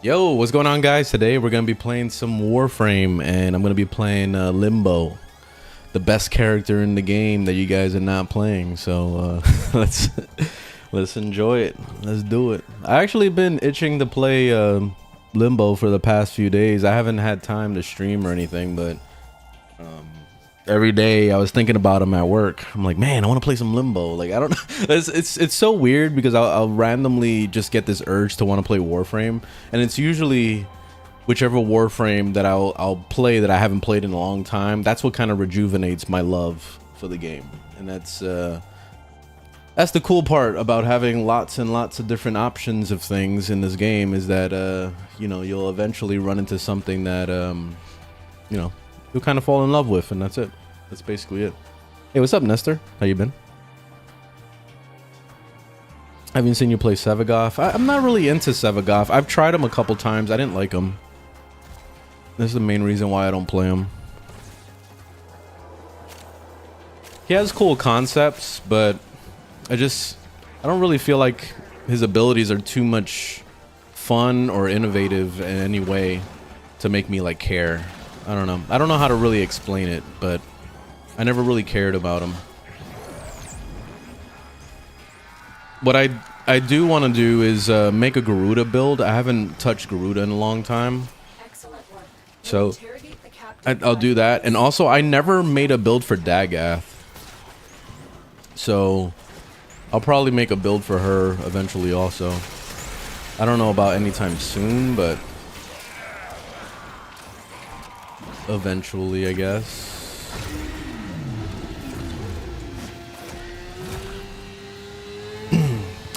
Yo, what's going on, guys? Today we're gonna be playing some Warframe, and I'm gonna be playing Limbo, the best character in the game that you guys are not playing. So let's enjoy it. Let's do it. I actually been itching to play Limbo for the past few days. I haven't had time to stream or anything, but every day I was thinking about him at work. I'm like, man, I want to play some Limbo. Like, I don't know. It's so weird because I'll randomly just get this urge to want to play Warframe, and it's usually whichever Warframe that I'll play that I haven't played in a long time. That's what kind of rejuvenates my love for the game, and that's the cool part about having lots and lots of different options of things in this game, is that you know, you'll eventually run into something that you know, you'll kind of fall in love with, and that's it. That's basically it. Hey, what's up, Nestor? How you been? I haven't seen you play Sevagoth. I'm not really into Sevagoth. I've tried him a couple times. I didn't like him. This is the main reason why I don't play him. He has cool concepts, but I don't really feel like his abilities are too much fun or innovative in any way to make me like care. I don't know. I don't know how to really explain it, but I never really cared about him. What I do want to do is make a Garuda build. I haven't touched Garuda in a long time. So I'll do that. And also, I never made a build for Dagath. So I'll probably make a build for her eventually also. I don't know about anytime soon, but eventually, I guess.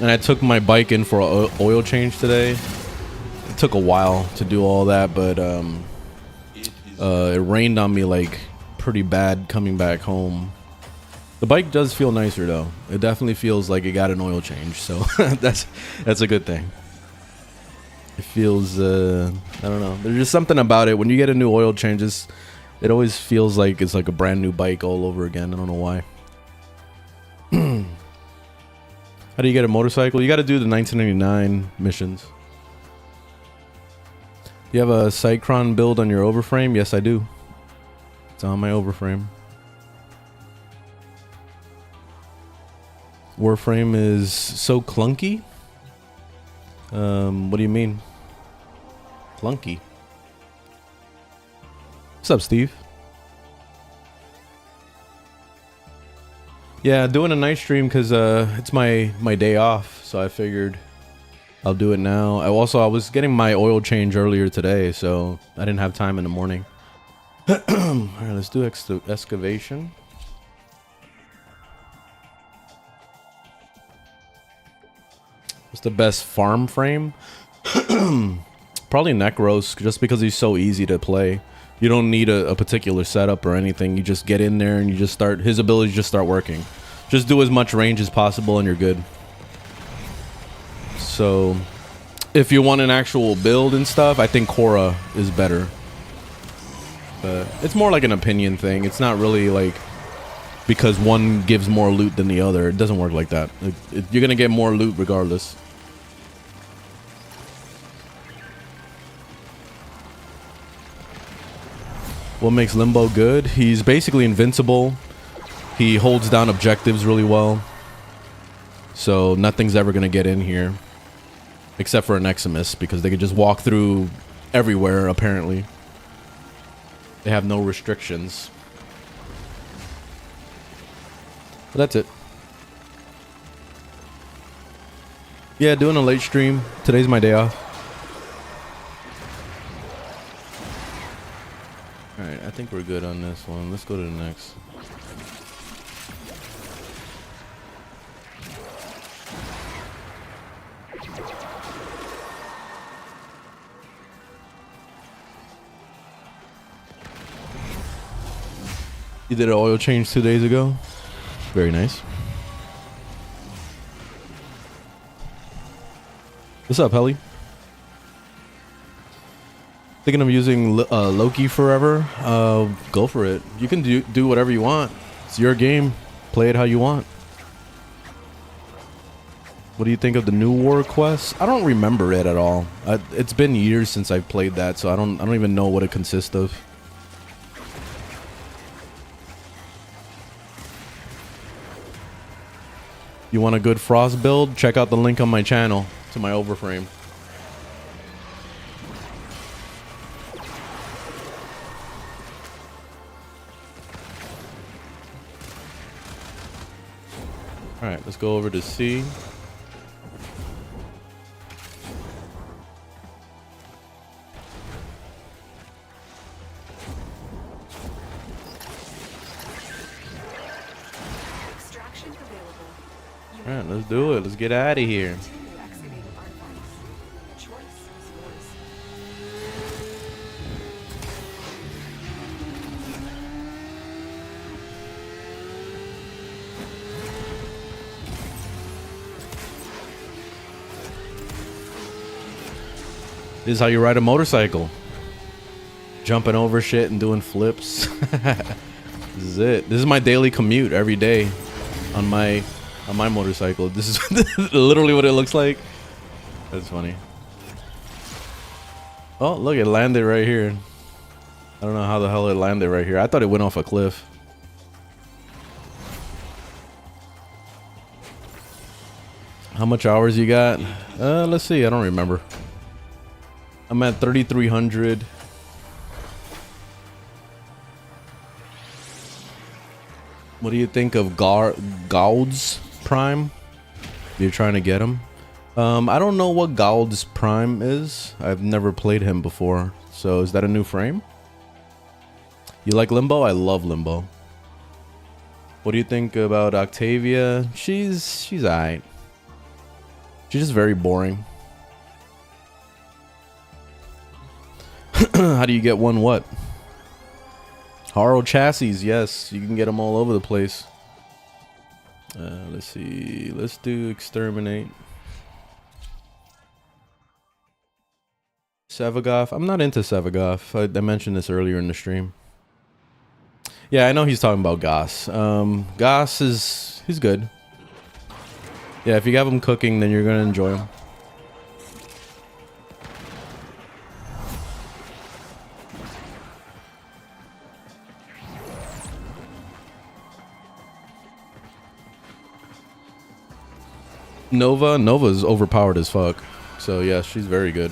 And I took my bike in for an oil change today. It took a while to do all that, but it rained on me like pretty bad coming back home. The bike does feel nicer though. It definitely feels like it got an oil change, so that's a good thing. It feels I don't know, there's just something about it when you get a new oil changes. It always feels like it's like a brand new bike all over again. I don't know why. How do you get a motorcycle? You got to do the 1999 missions. Do you have a Cycron build on your overframe? Yes, I do. It's on my overframe. Warframe is so clunky. What do you mean? Clunky. What's up, Steve? Yeah, doing a night stream because it's my day off, so I figured I'll do it now. I was getting my oil change earlier today, so I didn't have time in the morning. All right, let's do excavation. What's the best farm frame? Probably Necros, just because he's so easy to play. You don't need a particular setup or anything. You just get in there and you just start, his abilities just start working. Just do as much range as possible and you're good. So if you want an actual build and stuff, I think Korra is better. It's more like an opinion thing. It's not really like because one gives more loot than the other. It doesn't work like that. You're gonna get more loot regardless. What makes Limbo good? He's basically invincible. He holds down objectives really well. So nothing's ever gonna get in here. Except for an Eximus, because they can just walk through everywhere, apparently. They have no restrictions. But that's it. Yeah, doing a late stream. Today's my day off. Alright, I think we're good on this one. Let's go to the next. You did an oil change 2 days ago? Very nice. What's up, Helly? Thinking of using Loki forever? Go for it. You can do whatever you want. It's your game. Play it how you want. What do you think of the new war quest? I don't remember it at all. It's been years since I've played that, so I don't even know what it consists of. You want a good frost build? Check out the link on my channel to my overframe. All right, let's go over to C. All right, let's do it. Let's get out of here. This is how you ride a motorcycle. Jumping over shit and doing flips. This is it. This is my daily commute every day on my motorcycle. This is literally what it looks like. That's funny. Oh, look, it landed right here. I don't know how the hell it landed right here. I thought it went off a cliff. How much hours you got? Let's see. I don't remember. I'm at 3,300. What do you think of Gaud's Prime? You're trying to get him? I don't know what Gaud's Prime is. I've never played him before. So is that a new frame? You like Limbo? I love Limbo. What do you think about Octavia? She's alright. She's just very boring. How do you get one what? Haro chassis, yes. You can get them all over the place. Let's see. Let's do exterminate. Sevagoth. I'm not into Sevagoth. I mentioned this earlier in the stream. Yeah, I know he's talking about Goss. Goss he's good. Yeah, if you have him cooking, then you're gonna enjoy him. Nova's overpowered as fuck. So yeah, she's very good.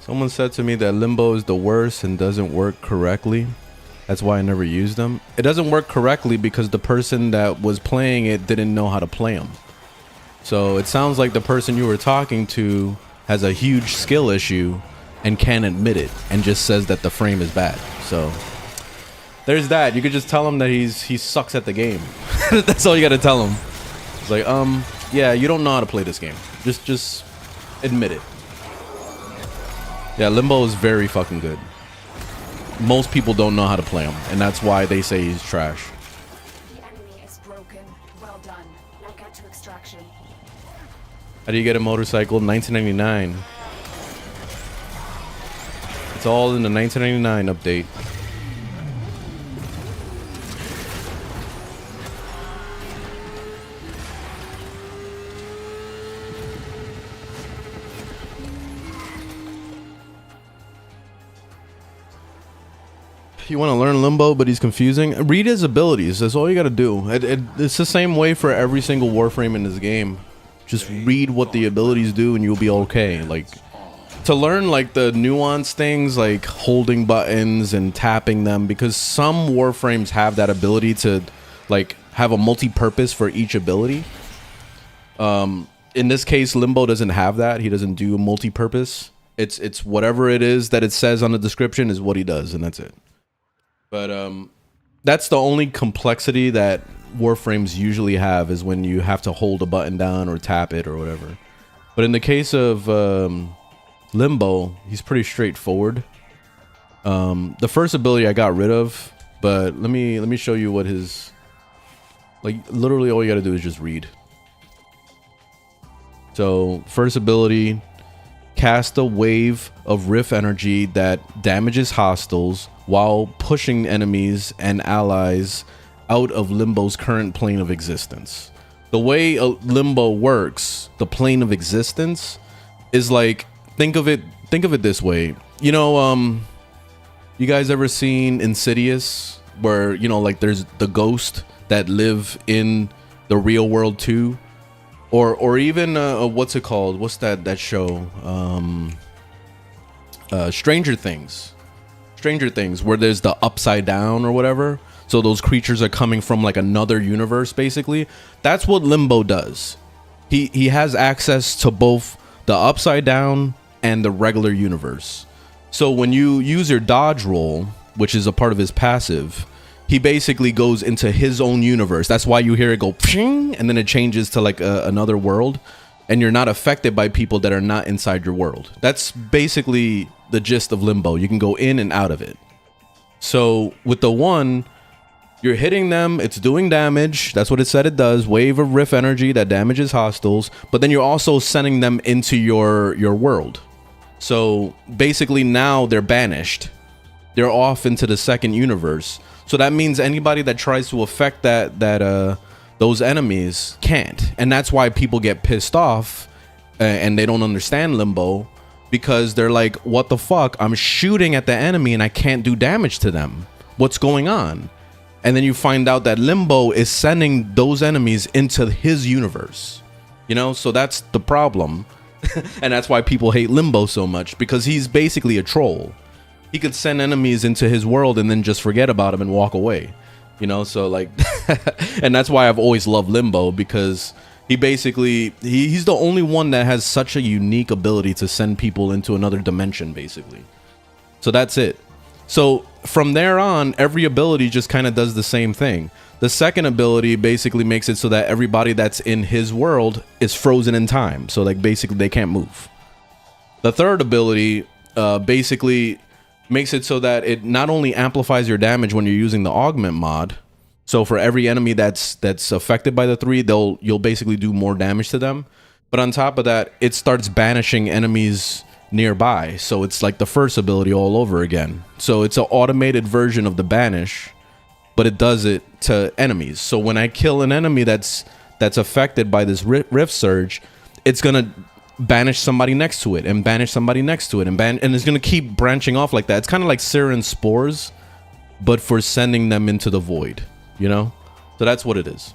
Someone said to me that Limbo is the worst and doesn't work correctly. That's why I never used them. It doesn't work correctly because the person that was playing it didn't know how to play them. So it sounds like the person you were talking to has a huge skill issue and can't admit it and just says that the frame is bad. So there's that. You could just tell him that he sucks at the game. That's all you gotta tell him. It's like, yeah, you don't know how to play this game. Just admit it. Yeah, Limbo is very fucking good. Most people don't know how to play him, and that's why they say he's trash. The enemy is broken. Well done. Now get to extraction. How do you get a motorcycle? 1999. It's all in the 1999 update. You want to learn Limbo, but he's confusing. Read his abilities. That's all you got to do. It's the same way for every single Warframe in this game. Just read what the abilities do, and you'll be okay. Like, to learn like the nuanced things, like holding buttons and tapping them, because some Warframes have that ability to like have a multi-purpose for each ability. In this case, Limbo doesn't have that. He doesn't do a multi-purpose. It's whatever it is that it says on the description is what he does, and that's it. But that's the only complexity that Warframes usually have, is when you have to hold a button down or tap it or whatever. But in the case of Limbo, he's pretty straightforward. The first ability I got rid of, but let me show you what his, like, literally all you gotta do is just read. So first ability, cast a wave of rift energy that damages hostiles while pushing enemies and allies out of Limbo's current plane of existence. The way Limbo works, the plane of existence, is like, think of it this way. You know, you guys ever seen Insidious, where, you know, like there's the ghost that live in the real world too? Or even what's it called? What's that show? Stranger Things. Stranger Things, where there's the upside down or whatever. So those creatures are coming from like another universe, basically. That's what Limbo does. He has access to both the upside down and the regular universe. So when you use your dodge roll, which is a part of his passive, he basically goes into his own universe. That's why you hear it go ping, and then it changes to like another world, and you're not affected by people that are not inside your world. That's basically the gist of Limbo. You can go in and out of it. So with the one, you're hitting them, it's doing damage. That's what it said it does. Wave of rift energy that damages hostiles, but then you're also sending them into your world. So basically now they're banished. They're off into the second universe. So that means anybody that tries to affect those enemies can't. And that's why people get pissed off and they don't understand Limbo, because they're like, what the fuck? I'm shooting at the enemy and I can't do damage to them. What's going on? And then you find out that Limbo is sending those enemies into his universe. You know, so that's the problem. And that's why people hate Limbo so much, because he's basically a troll. He could send enemies into his world and then just forget about him and walk away. You know, so like, and that's why I've always loved Limbo, because he basically, he's the only one that has such a unique ability to send people into another dimension, basically. So that's it. So from there on, every ability just kind of does the same thing. The second ability basically makes it so that everybody that's in his world is frozen in time. So like basically they can't move. The third ability basically makes it so that it not only amplifies your damage when you're using the augment mod. So for every enemy that's affected by the three, you'll basically do more damage to them. But on top of that, it starts banishing enemies nearby. So it's like the first ability all over again. So it's an automated version of the banish, but it does it to enemies. So when I kill an enemy that's affected by this rift surge, it's gonna banish somebody next to it and banish somebody next to it and it's gonna keep branching off like that. It's kind of like Siren spores, but for sending them into the void, you know? So that's what it is.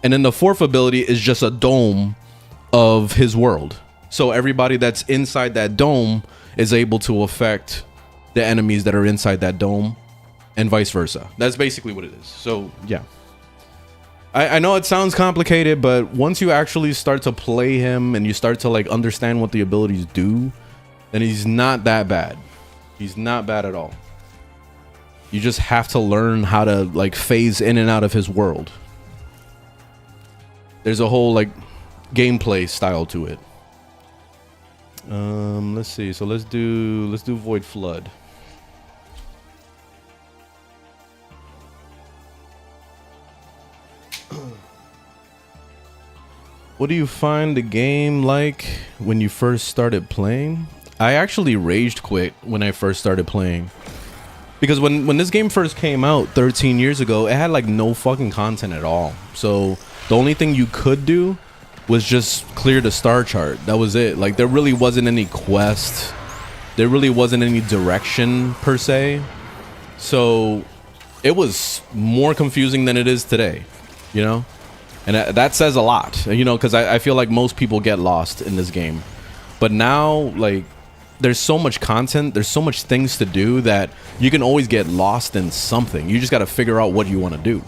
And then the fourth ability is just a dome of his world. So everybody that's inside that dome is able to affect the enemies that are inside that dome, and vice versa. That's basically what it is. So yeah, I know it sounds complicated, but once you actually start to play him and you start to like understand what the abilities do, then he's not that bad. He's not bad at all. You just have to learn how to like phase in and out of his world. There's a whole like gameplay style to it. Let's see. So let's do Void Flood. What do you find the game like when you first started playing? I actually rage quit when I first started playing, because when this game first came out 13 years ago, it had like no fucking content at all. So the only thing you could do was just clear the star chart. That was it. Like there really wasn't any quest. There really wasn't any direction per se. So it was more confusing than it is today, you know? And that says a lot, you know, because I feel like most people get lost in this game. But now, like, there's so much content, there's so much things to do that you can always get lost in something. You just got to figure out what you want to do.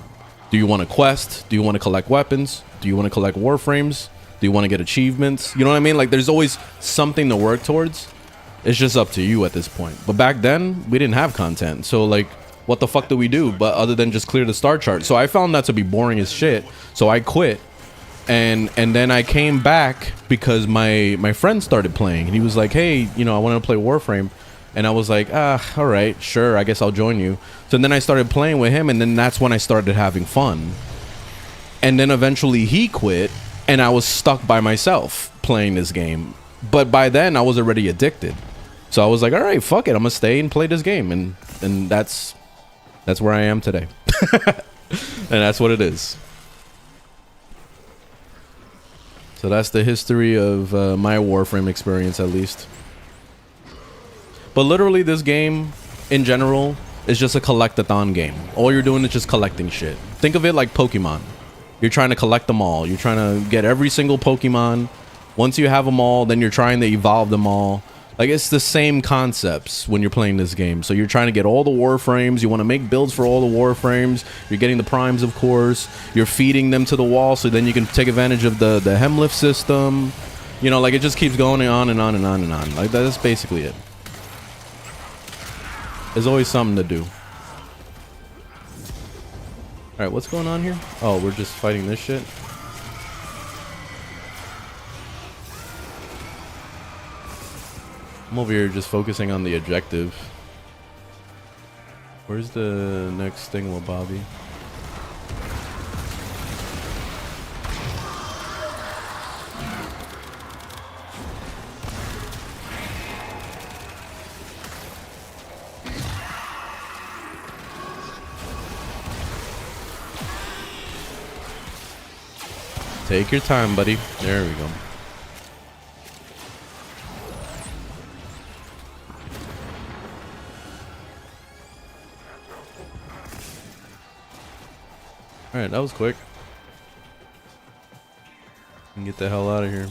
Do you want to quest? Do you want to collect weapons? Do you want to collect warframes? Do you want to get achievements? You know what I mean? Like, there's always something to work towards. It's just up to you at this point. But back then, we didn't have content. So, like, what the fuck do we do? But other than just clear the star chart. So I found that to be boring as shit. So I quit. And then I came back because my friend started playing. And he was like, hey, you know, I want to play Warframe. And I was like, all right, sure, I guess I'll join you. So then I started playing with him, and then that's when I started having fun. And then eventually he quit, and I was stuck by myself playing this game. But by then, I was already addicted. So I was like, all right, fuck it, I'm gonna stay and play this game. And that's where I am today. And that's what it is. So that's the history of my Warframe experience, at least. But literally, this game, in general, is just a collect-a-thon game. All you're doing is just collecting shit. Think of it like Pokemon. You're trying to collect them all. You're trying to get every single Pokemon. Once you have them all, then you're trying to evolve them all. Like, it's the same concepts when you're playing this game. So you're trying to get all the Warframes. You want to make builds for all the Warframes. You're getting the Primes, of course. You're feeding them to the wall so then you can take advantage of the Hemlift system. You know, like, it just keeps going on and on and on and on. Like, that's basically it. There's always something to do. Alright, what's going on here? Oh, we're just fighting this shit? I'm over here just focusing on the objective. Where's the next thingamabobby? Take your time, buddy. There we go. Alright, that was quick. And get the hell out of here.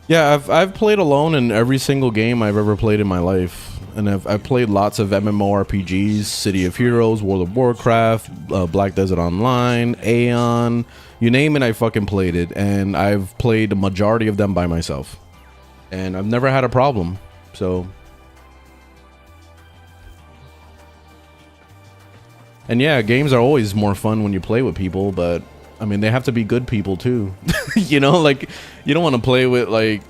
Yeah, I've played alone in every single game I've ever played in my life, and I've played lots of MMORPGs, City of Heroes, World of Warcraft, Black Desert Online, Aeon, you name it, I fucking played it, and I've played the majority of them by myself, and I've never had a problem. So, and yeah, games are always more fun when you play with people, but I mean, they have to be good people too. You know, like, you don't want to play with like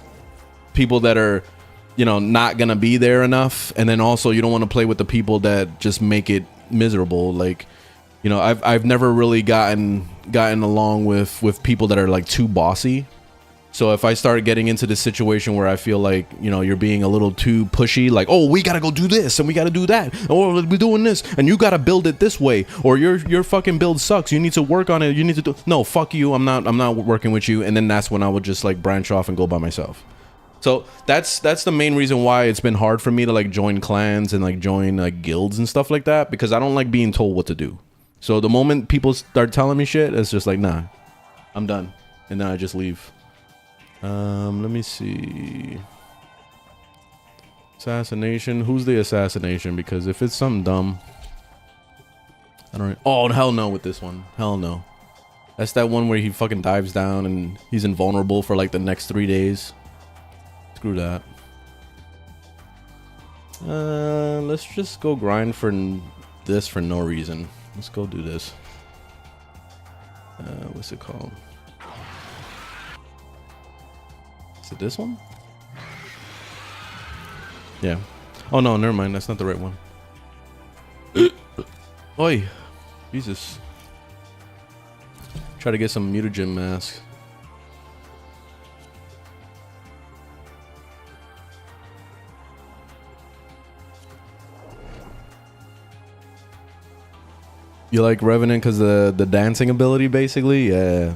people that are, you know, not gonna be there enough, and then also you don't want to play with the people that just make it miserable. Like, you know, I've never really gotten along with people that are like too bossy. So if I start getting into the situation where I feel like, you know, you're being a little too pushy, like, oh, we gotta go do this and we gotta do that, or we're doing this and you gotta build it this way, or your fucking build sucks, you need to work on it, you need to do, no, fuck you, I'm not working with you. And then that's when I would just like branch off and go by myself. So that's the main reason why it's been hard for me to like join clans and like join like guilds and stuff like that, because I don't like being told what to do. So the moment people start telling me shit, it's just like, nah, I'm done, and then I just leave. Let me see. Assassination. Who's the assassination? Because if it's something dumb, I don't. Oh, hell no with this one. Hell no. That's that one where he fucking dives down and he's invulnerable for like the next 3 days. Screw that. Let's just go grind for this for no reason. Let's go do this. What's it called? Is it this one? Yeah. Oh no, never mind. That's not the right one. Oi, Jesus. Try to get some mutagen mask. You like Revenant because the dancing ability, basically? Yeah.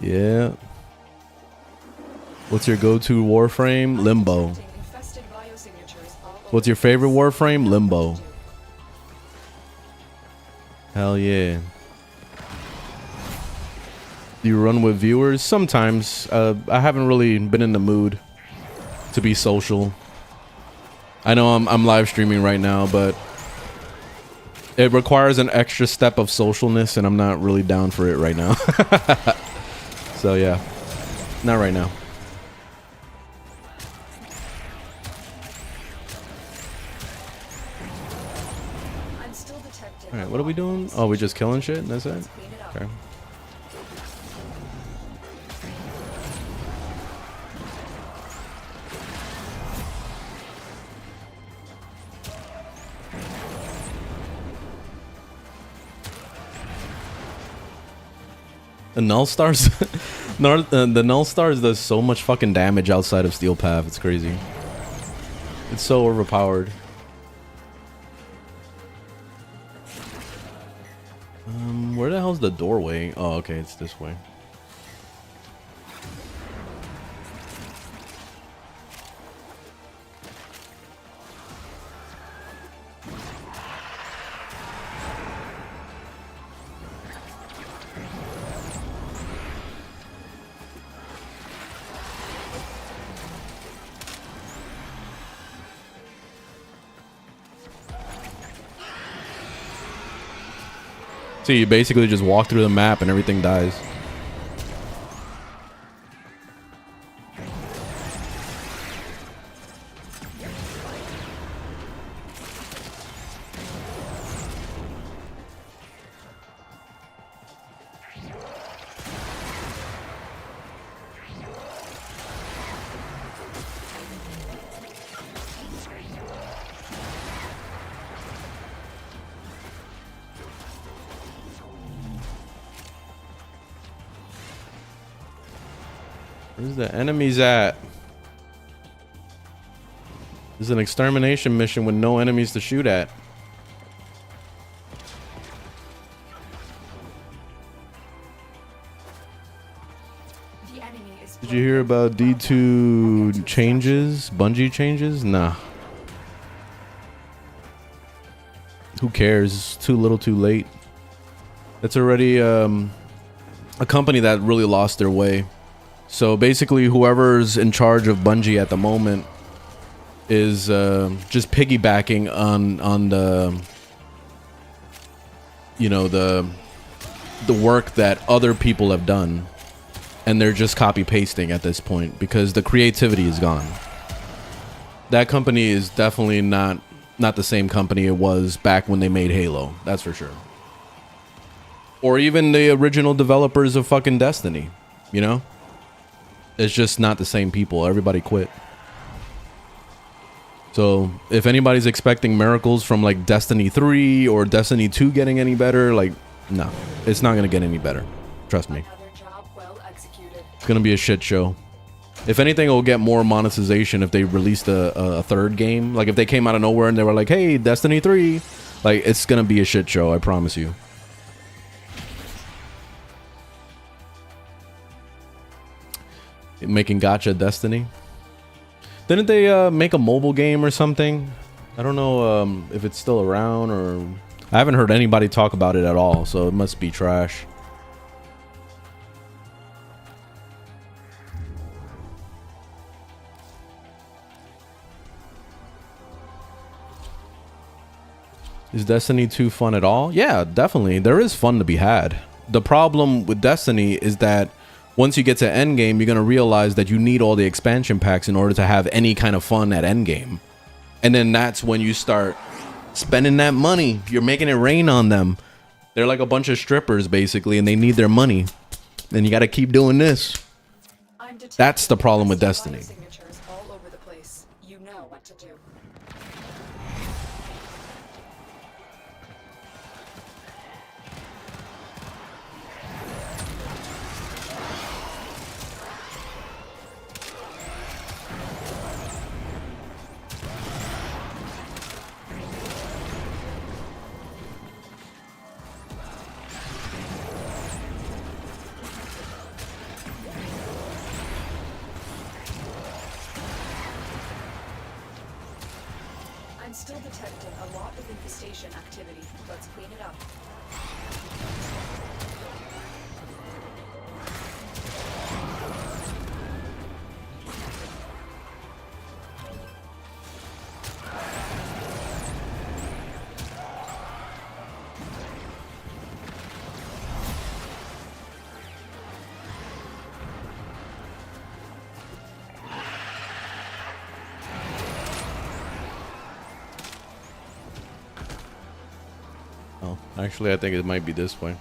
Yeah. What's your go-to Warframe? Limbo. What's your favorite Warframe? Limbo. Hell yeah. Do you run with viewers? Sometimes. I haven't really been in the mood to be social. I know I'm live streaming right now, but it requires an extra step of socialness, and I'm not really down for it right now. So yeah, not right now. All right, what are we doing? Oh, we're just killing shit, and that's it? Okay. The null stars, the null stars does so much fucking damage outside of Steel Path. It's crazy. It's so overpowered. Where the hell's the doorway? Oh, okay, it's this way. So you basically just walk through the map and everything dies. Where's the enemies at? This is an extermination mission with no enemies to shoot at. Did you hear about D2 changes? Bungie changes? Nah. Who cares? It's too little too late. It's already a company that really lost their way. So basically whoever's in charge of Bungie at the moment is just piggybacking on the, you know, the work that other people have done, and they're just copy pasting at this point because the creativity is gone. That company is definitely not the same company it was back when they made Halo, that's for sure. Or even the original developers of fucking Destiny, you know? It's just not the same people. Everybody quit. So if anybody's expecting miracles from like Destiny 3 or Destiny 2 getting any better, like, no, it's not gonna get any better. Trust me. It's gonna be a shit show. If anything, it'll get more monetization if they released a third game. Like if they came out of nowhere and they were like, hey, Destiny 3, like it's gonna be a shit show, I promise you. Making gacha Destiny. Didn't they make a mobile game or something? I don't know if it's still around, or I haven't heard anybody talk about it at all, so it must be trash. Is Destiny 2 fun at all? Yeah, definitely. There is fun to be had. The problem with Destiny is that once you get to endgame, you're going to realize that you need all the expansion packs in order to have any kind of fun at endgame. And then that's when you start spending that money. You're making it rain on them. They're like a bunch of strippers, basically, and they need their money. And you got to keep doing this. That's the problem with Destiny. Still detecting a lot of infestation activity. Let's clean it up. Actually, I think it might be this way.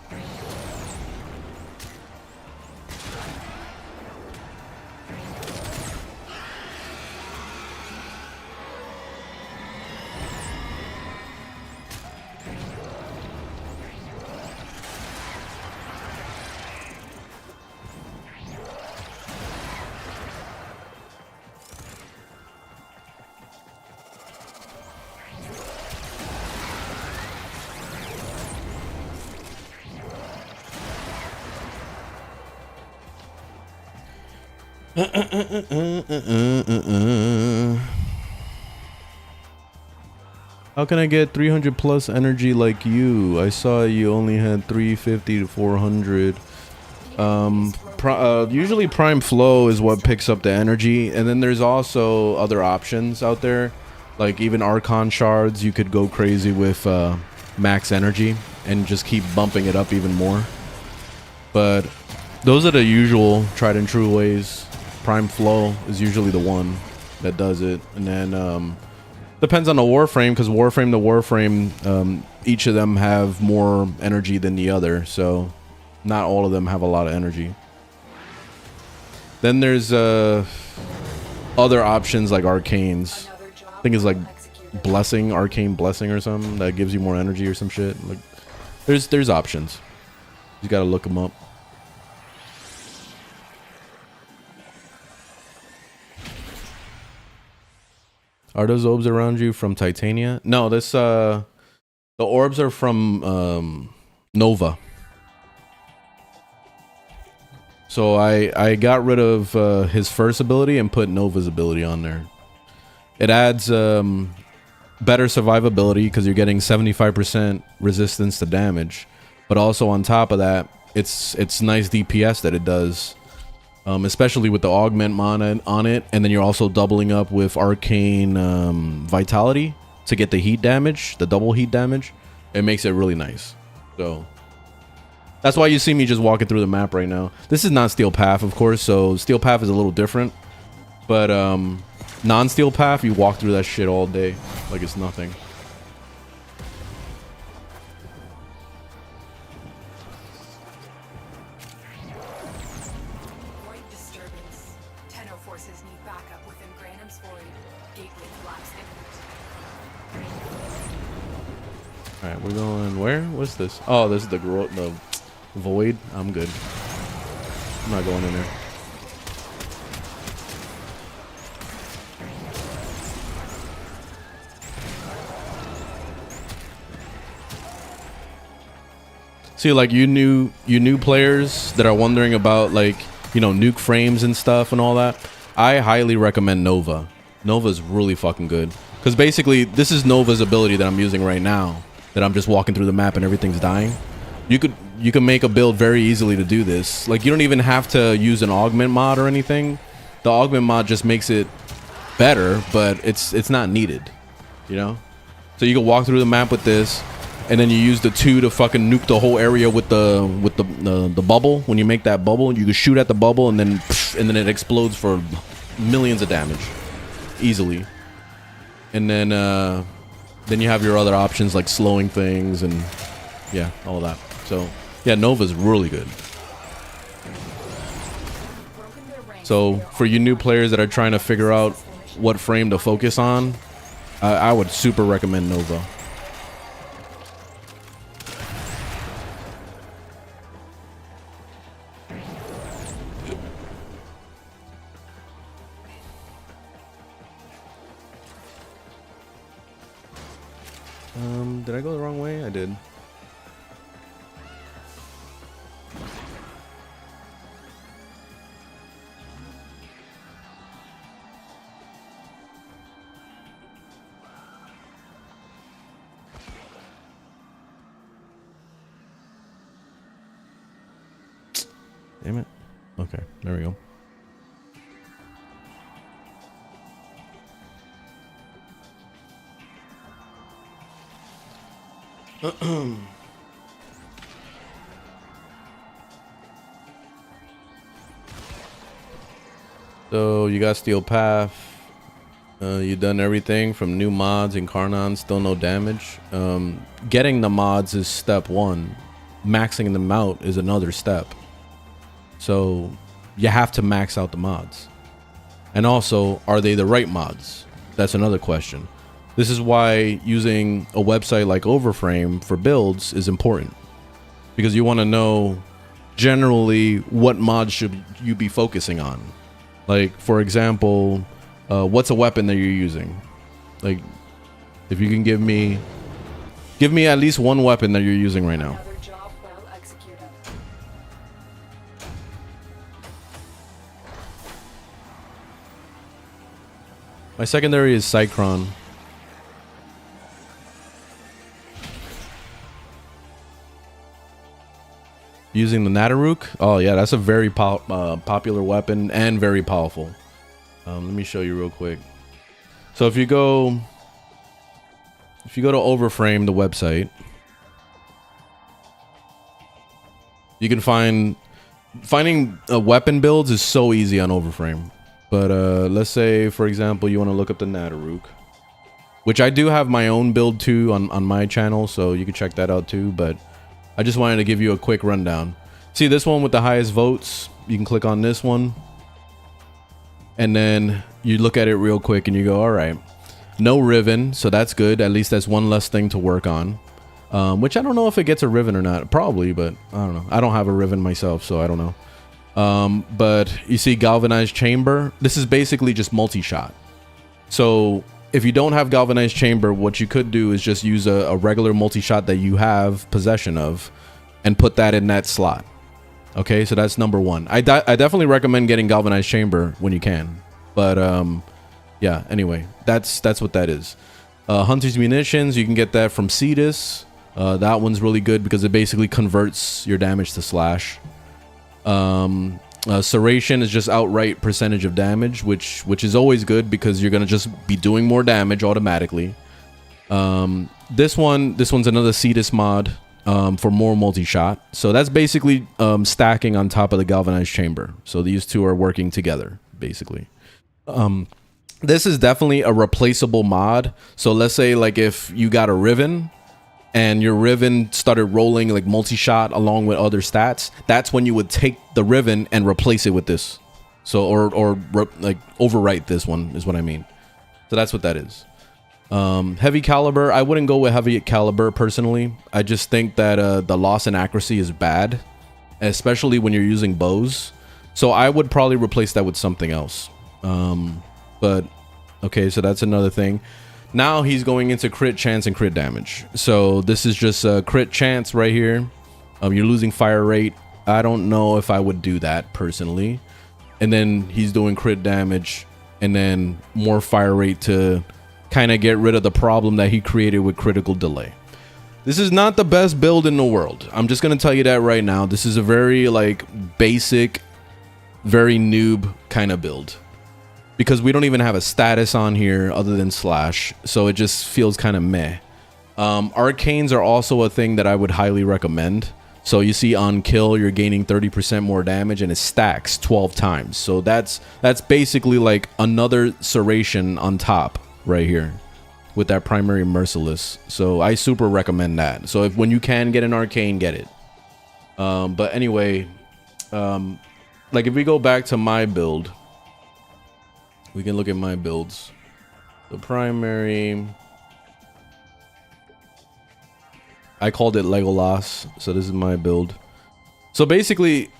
How can I get 300 plus energy like you? I saw you only had 350 to 400. Usually prime flow is what picks up the energy, and then there's also other options out there, like even Archon shards. You could go crazy with max energy and just keep bumping it up even more. But those are the usual tried and true ways. Prime flow is usually the one that does it, and then depends on the Warframe, because Warframe to Warframe, each of them have more energy than the other, so not all of them have a lot of energy. Then there's other options like arcanes. I think it's like blessing, arcane blessing or something that gives you more energy or some shit. Like there's options. You gotta look them up. Are those orbs around you from Titania? No, this the orbs are from Nova. So I got rid of his first ability and put Nova's ability on there. It adds better survivability because you're getting 75% resistance to damage, but also on top of that, it's nice DPS that it does. Especially with the augment mod on it, and then you're also doubling up with arcane vitality to get the heat damage, the double heat damage. It makes it really nice. So that's why you see me just walking through the map right now. This is not Steel Path, of course, so Steel Path is a little different, but non-Steel Path, you walk through that shit all day like it's nothing. Alright, we're going where? What's this? Oh, this is the void. I'm good. I'm not going in there. See, like you new players that are wondering about, like, you know, nuke frames and stuff and all that. I highly recommend Nova. Nova's really fucking good. Because basically, this is Nova's ability that I'm using right now. That I'm just walking through the map and everything's dying. You can make a build very easily to do this. Like, you don't even have to use an augment mod or anything. The augment mod just makes it better, but it's not needed, you know. So you can walk through the map with this, and then you use the 2 to fucking nuke the whole area with the bubble. When you make that bubble, you can shoot at the bubble, and then it explodes for millions of damage easily. And then you have your other options like slowing things and yeah, all of that. So yeah, Nova's really good. So for you new players that are trying to figure out what frame to focus on, I would super recommend Nova. Did I go the wrong way? I did. Damn it. Okay, there we go. So you got Steel Path. You've done everything from new mods and Carnon, still no damage. Getting the mods is step one. Maxing them out is another step. So you have to max out the mods. And also, are they the right mods? That's another question. This is why using a website like Overframe for builds is important. Because you want to know generally what mods should you be focusing on. Like, for example, what's a weapon that you're using? Like, if you can give me at least one weapon that you're using right now. Another job well executed. My secondary is Cycron. Using the Nataruk? Oh yeah, that's a very popular weapon and very powerful. Let me show you real quick. So if you go to Overframe, the website, you can finding weapon builds is so easy on Overframe. But let's say, for example, you want to look up the Nataruk, which I do have my own build too on my channel, so you can check that out too. But I just wanted to give you a quick rundown. See this one with the highest votes? You can click on this one. And then you look at it real quick and you go, all right, no Riven. So that's good. At least that's one less thing to work on. Which I don't know if it gets a Riven or not. Probably, but I don't know. I don't have a Riven myself, so I don't know. But you see galvanized chamber. This is basically just multi-shot. So if you don't have galvanized chamber, what you could do is just use a regular multi-shot that you have possession of and put that in that slot. Okay, so that's number one. I definitely recommend getting galvanized chamber when you can. But yeah, anyway, that's what that is. Hunter's munitions, you can get that from Cetus. That one's really good because it basically converts your damage to slash. Serration is just outright percentage of damage, which is always good because you're gonna just be doing more damage automatically. This one's another Cetus mod for more multi-shot. So that's basically stacking on top of the galvanized chamber. So these two are working together basically. This is definitely a replaceable mod. So let's say like if you got a Riven and your Riven started rolling like multi-shot along with other stats, that's when you would take the Riven and replace it with this. So or like overwrite this one is what I mean. So that's what that is. Heavy caliber, I wouldn't go with heavy caliber personally. I just think that the loss in accuracy is bad, especially when you're using bows. So I would probably replace that with something else. But okay, so that's another thing. Now he's going into crit chance and crit damage. So this is just a crit chance right here. You're losing fire rate. I don't know if I would do that personally. And then he's doing crit damage and then more fire rate to kind of get rid of the problem that he created with critical delay. This is not the best build in the world. I'm just going to tell you that right now. This is a very like basic, very noob kind of build. Because we don't even have a status on here other than slash. So it just feels kind of meh. Arcanes are also a thing that I would highly recommend. So you see on kill, you're gaining 30% more damage and it stacks 12 times. So that's basically like another serration on top right here with that primary merciless. So I super recommend that. So if when you can get an arcane, get it. But anyway, like if we go back to my build, we can look at my builds. The primary, I called it Legolas, so this is my build. So basically,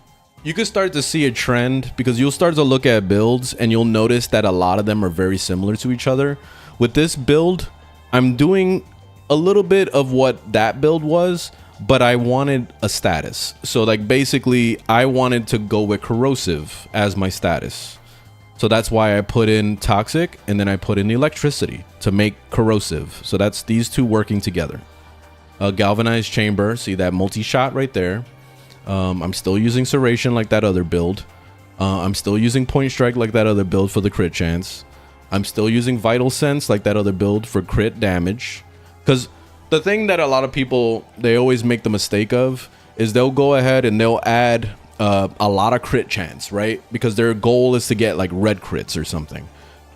you can start to see a trend because you'll start to look at builds and you'll notice that a lot of them are very similar to each other. With this build, I'm doing a little bit of what that build was, but I wanted a status. So like basically, I wanted to go with corrosive as my status. So that's why I put in toxic and then I put in electricity to make corrosive. So that's these two working together. A galvanized chamber, see that multi-shot right there. I'm still using serration like that other build. I'm still using point strike like that other build for the crit chance. I'm still using vital sense like that other build for crit damage. Because the thing that a lot of people, they always make the mistake of is they'll go ahead and they'll add a lot of crit chance, right? Because their goal is to get like red crits or something.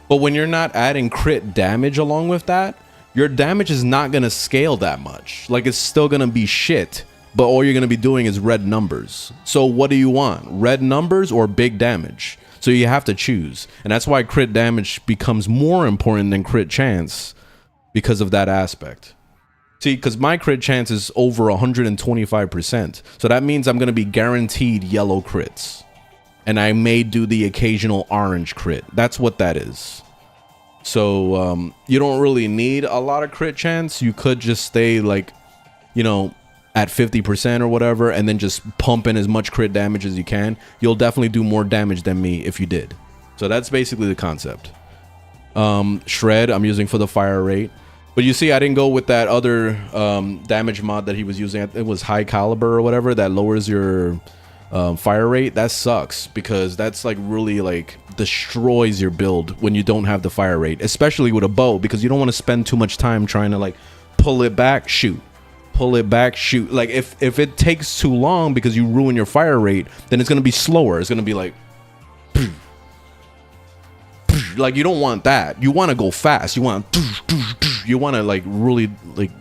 But when you're not adding crit damage along with that, your damage is not going to scale that much. Like, it's still going to be shit, but all you're going to be doing is red numbers. So what do you want? Red numbers or big damage? So you have to choose. And that's why crit damage becomes more important than crit chance, because of that aspect. See, because my crit chance is over 125%. So that means I'm going to be guaranteed yellow crits. And I may do the occasional orange crit. That's what that is. So you don't really need a lot of crit chance. You could just stay, like, you know, at 50% or whatever, and then just pump in as much crit damage as you can. You'll definitely do more damage than me if you did. So that's basically the concept. Shred I'm using for the fire rate. But you see, I didn't go with that other damage mod that he was using. It was high caliber or whatever that lowers your fire rate. That sucks, because that's like really like destroys your build when you don't have the fire rate, especially with a bow, because you don't want to spend too much time trying to like pull it back, shoot, pull it back, shoot. Like if it takes too long because you ruin your fire rate, then it's going to be slower. It's going to be like like, you don't want that. You want to go fast. You want to like really like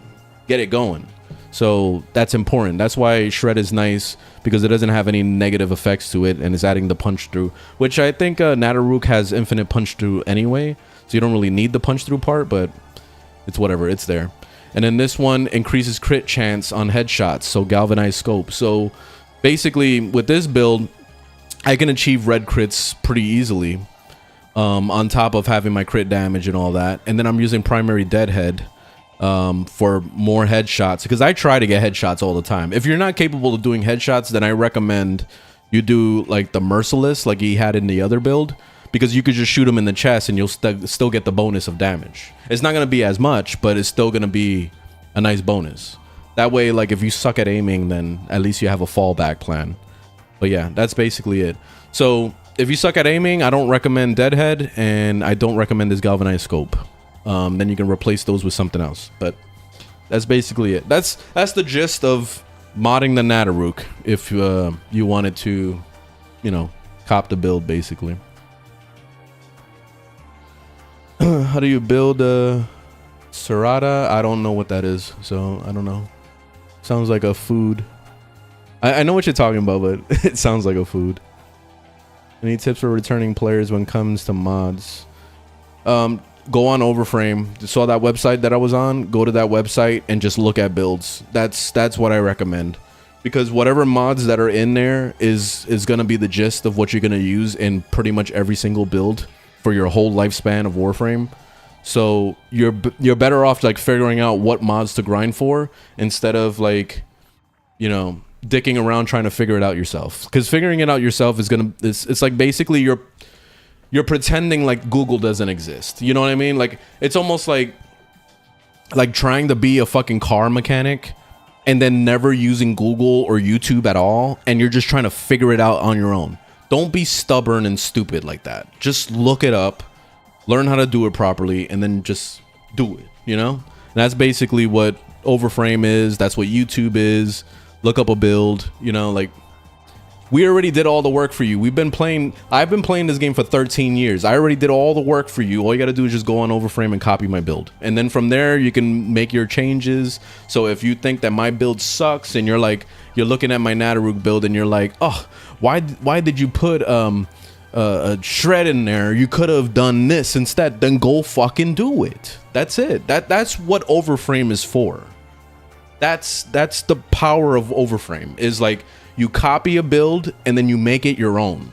get it going. So that's important. That's why shred is nice, because it doesn't have any negative effects to it, and it's adding the punch through, which I think Nataruk has infinite punch through anyway, so you don't really need the punch through part, but it's whatever, it's there. And then this one increases crit chance on headshots, so galvanized scope. So basically with this build, I can achieve red crits pretty easily, on top of having my crit damage and all that. And then I'm using primary deadhead for more headshots, because I try to get headshots all the time. If you're not capable of doing headshots, then I recommend you do like the merciless, like he had in the other build, because you could just shoot him in the chest and you'll still get the bonus of damage. It's not going to be as much, but it's still going to be a nice bonus. That way, like, if you suck at aiming, then at least you have a fallback plan. But yeah, that's basically it. So if you suck at aiming, I don't recommend deadhead, and I don't recommend this galvanized scope. Then you can replace those with something else. But that's basically it. That's the gist of modding the Nataruk, if you wanted to, you know, cop the build, basically. How do you build Serrata? I don't know what that is, so I don't know. Sounds like a food. I know what you're talking about, but it sounds like a food. Any tips for returning players when it comes to mods? Go on Overframe. Saw that website that I was on? Go to that website and just look at builds. That's what I recommend. Because whatever mods that are in there is going to be the gist of what you're going to use in pretty much every single build for your whole lifespan of Warframe. So you're better off like figuring out what mods to grind for, instead of like, you know, dicking around trying to figure it out yourself. Because figuring it out yourself is gonna, it's like basically you're pretending like Google doesn't exist. You know what I mean? Like, it's almost like trying to be a fucking car mechanic and then never using Google or YouTube at all, and you're just trying to figure it out on your own. Don't be stubborn and stupid like that. Just look it up, learn how to do it properly, and then just do it, you know? And that's basically what Overframe is. That's what YouTube is. Look up a build, you know, like, we already did all the work for you. I've been playing this game for 13 years. I already did all the work for you. All you got to do is just go on Overframe and copy my build. And then from there, you can make your changes. So if you think that my build sucks and you're looking at my Nataruk build and you're like, oh, why did you put a shred in there? You could have done this instead. Then go fucking do it. That's it. That's what Overframe is for. That's the power of Overframe, is like, you copy a build and then you make it your own.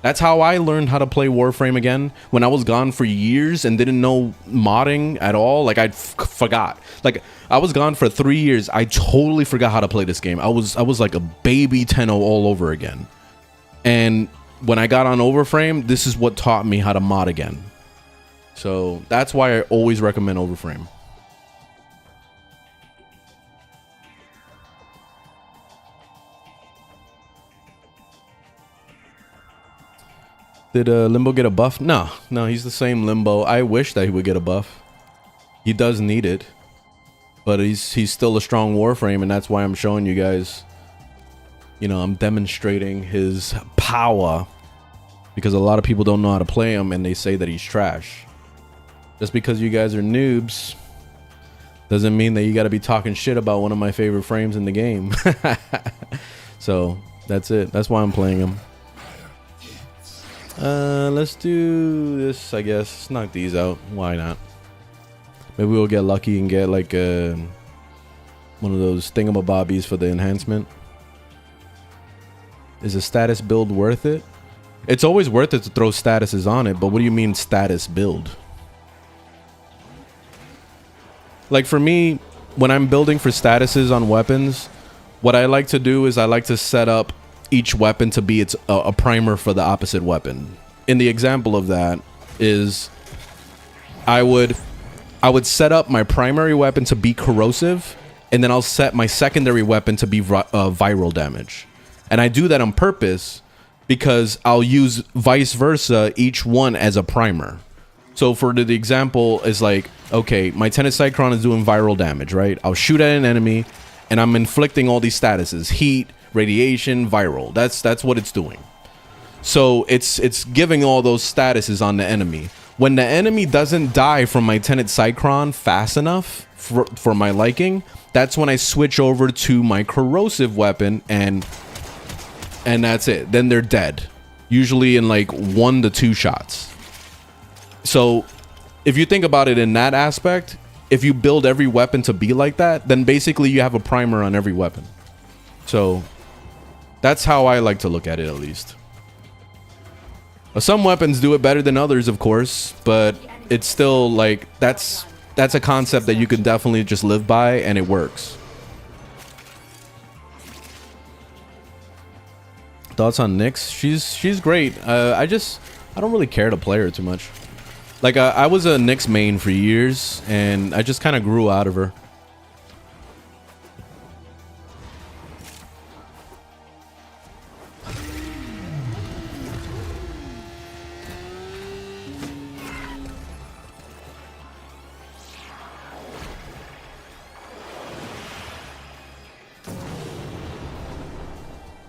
That's how I learned how to play Warframe again, when I was gone for years and didn't know modding at all. Like, I forgot. Like, I was gone for 3 years. I totally forgot how to play this game. I was like a baby Tenno all over again. And when I got on Overframe, this is what taught me how to mod again. So that's why I always recommend Overframe. Did Limbo get a buff? No, he's the same Limbo. I wish that he would get a buff. He does need it, but he's still a strong Warframe, and that's why I'm showing you guys. You know, I'm demonstrating his power, because a lot of people don't know how to play him and they say that he's trash. Just because you guys are noobs doesn't mean that you got to be talking shit about one of my favorite frames in the game. So that's it. That's why I'm playing him. Let's do this, I guess. Let's knock these out. Why not? Maybe we'll get lucky and get like one of those thingamabobbies for the enhancement. Is a status build worth it? It's always worth it to throw statuses on it, but what do you mean status build? Like for me, when I'm building for statuses on weapons, what I like to do is I like to set up each weapon to be a primer for the opposite weapon. In the example of that is I would set up my primary weapon to be corrosive, and then I'll set my secondary weapon to be viral damage. And I do that on purpose because I'll use vice versa each one as a primer. So for the example is like, okay, my Tenet Cyclone is doing viral damage, right? I'll shoot at an enemy and I'm inflicting all these statuses: heat, radiation, viral. That's what it's doing. So it's giving all those statuses on the enemy. When the enemy doesn't die from my Tenet Cyclone fast enough for my liking, that's when I switch over to my corrosive weapon, and that's it. Then they're dead, usually in like 1 to 2 shots. So if you think about it in that aspect, if you build every weapon to be like that, then basically you have a primer on every weapon. So that's how I like to look at it, at least. Some weapons do it better than others, of course, but it's still like that's a concept that you can definitely just live by, and it works. Thoughts on Nyx? She's great. I don't really care to play her too much. Like I was a Nyx main for years, and I just kind of grew out of her.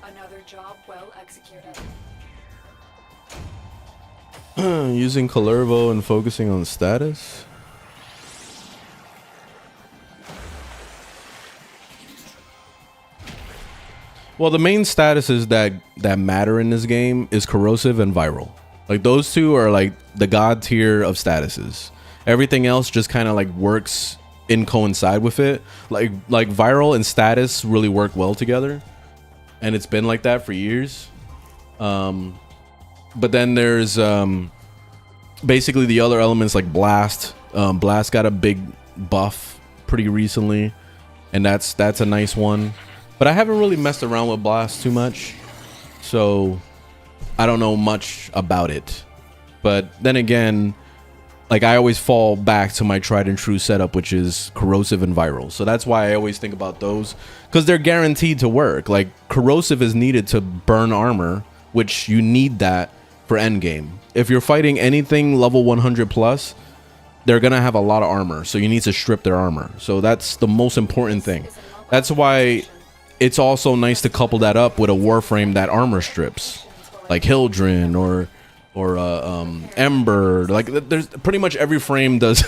Another job well executed. Using Calervo and focusing on status. Well, the main statuses that matter in this game is corrosive and viral. Like those two are like the god tier of statuses. Everything else just kind of like works in coincide with it. Like viral and status really work well together, and it's been like that for years. But then there's basically the other elements like blast. Blast got a big buff pretty recently, and that's a nice one. But I haven't really messed around with blast too much, so I don't know much about it. But then again, like I always fall back to my tried and true setup, which is corrosive and viral. So that's why I always think about those, because they're guaranteed to work. Like corrosive is needed to burn armor, which you need that for endgame. If you're fighting anything level 100 plus, they're gonna have a lot of armor, so you need to strip their armor. So that's the most important thing. That's why it's also nice to couple that up with a Warframe that armor strips, like Hildren or Ember. Like there's pretty much every frame does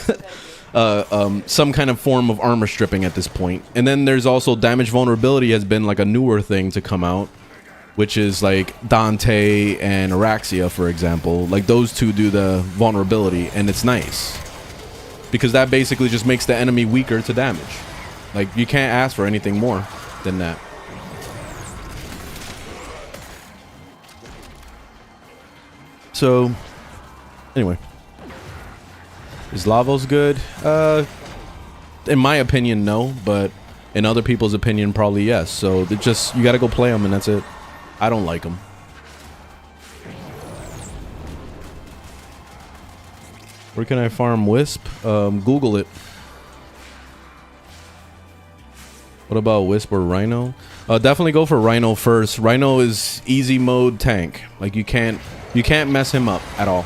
some kind of form of armor stripping at this point. And then there's also damage vulnerability has been like a newer thing to come out, which is like Dante and Araxia, for example. Like those two do the vulnerability, and it's nice because that basically just makes the enemy weaker to damage. Like you can't ask for anything more than that. So anyway, is Lavos good? In my opinion, no, but in other people's opinion, probably yes. So just you got to go play them, and that's it. I don't like them. Where can I farm Wisp? Google it. What about Wisp or Rhino? Definitely go for Rhino first. Rhino is easy mode tank. Like you can't mess him up at all.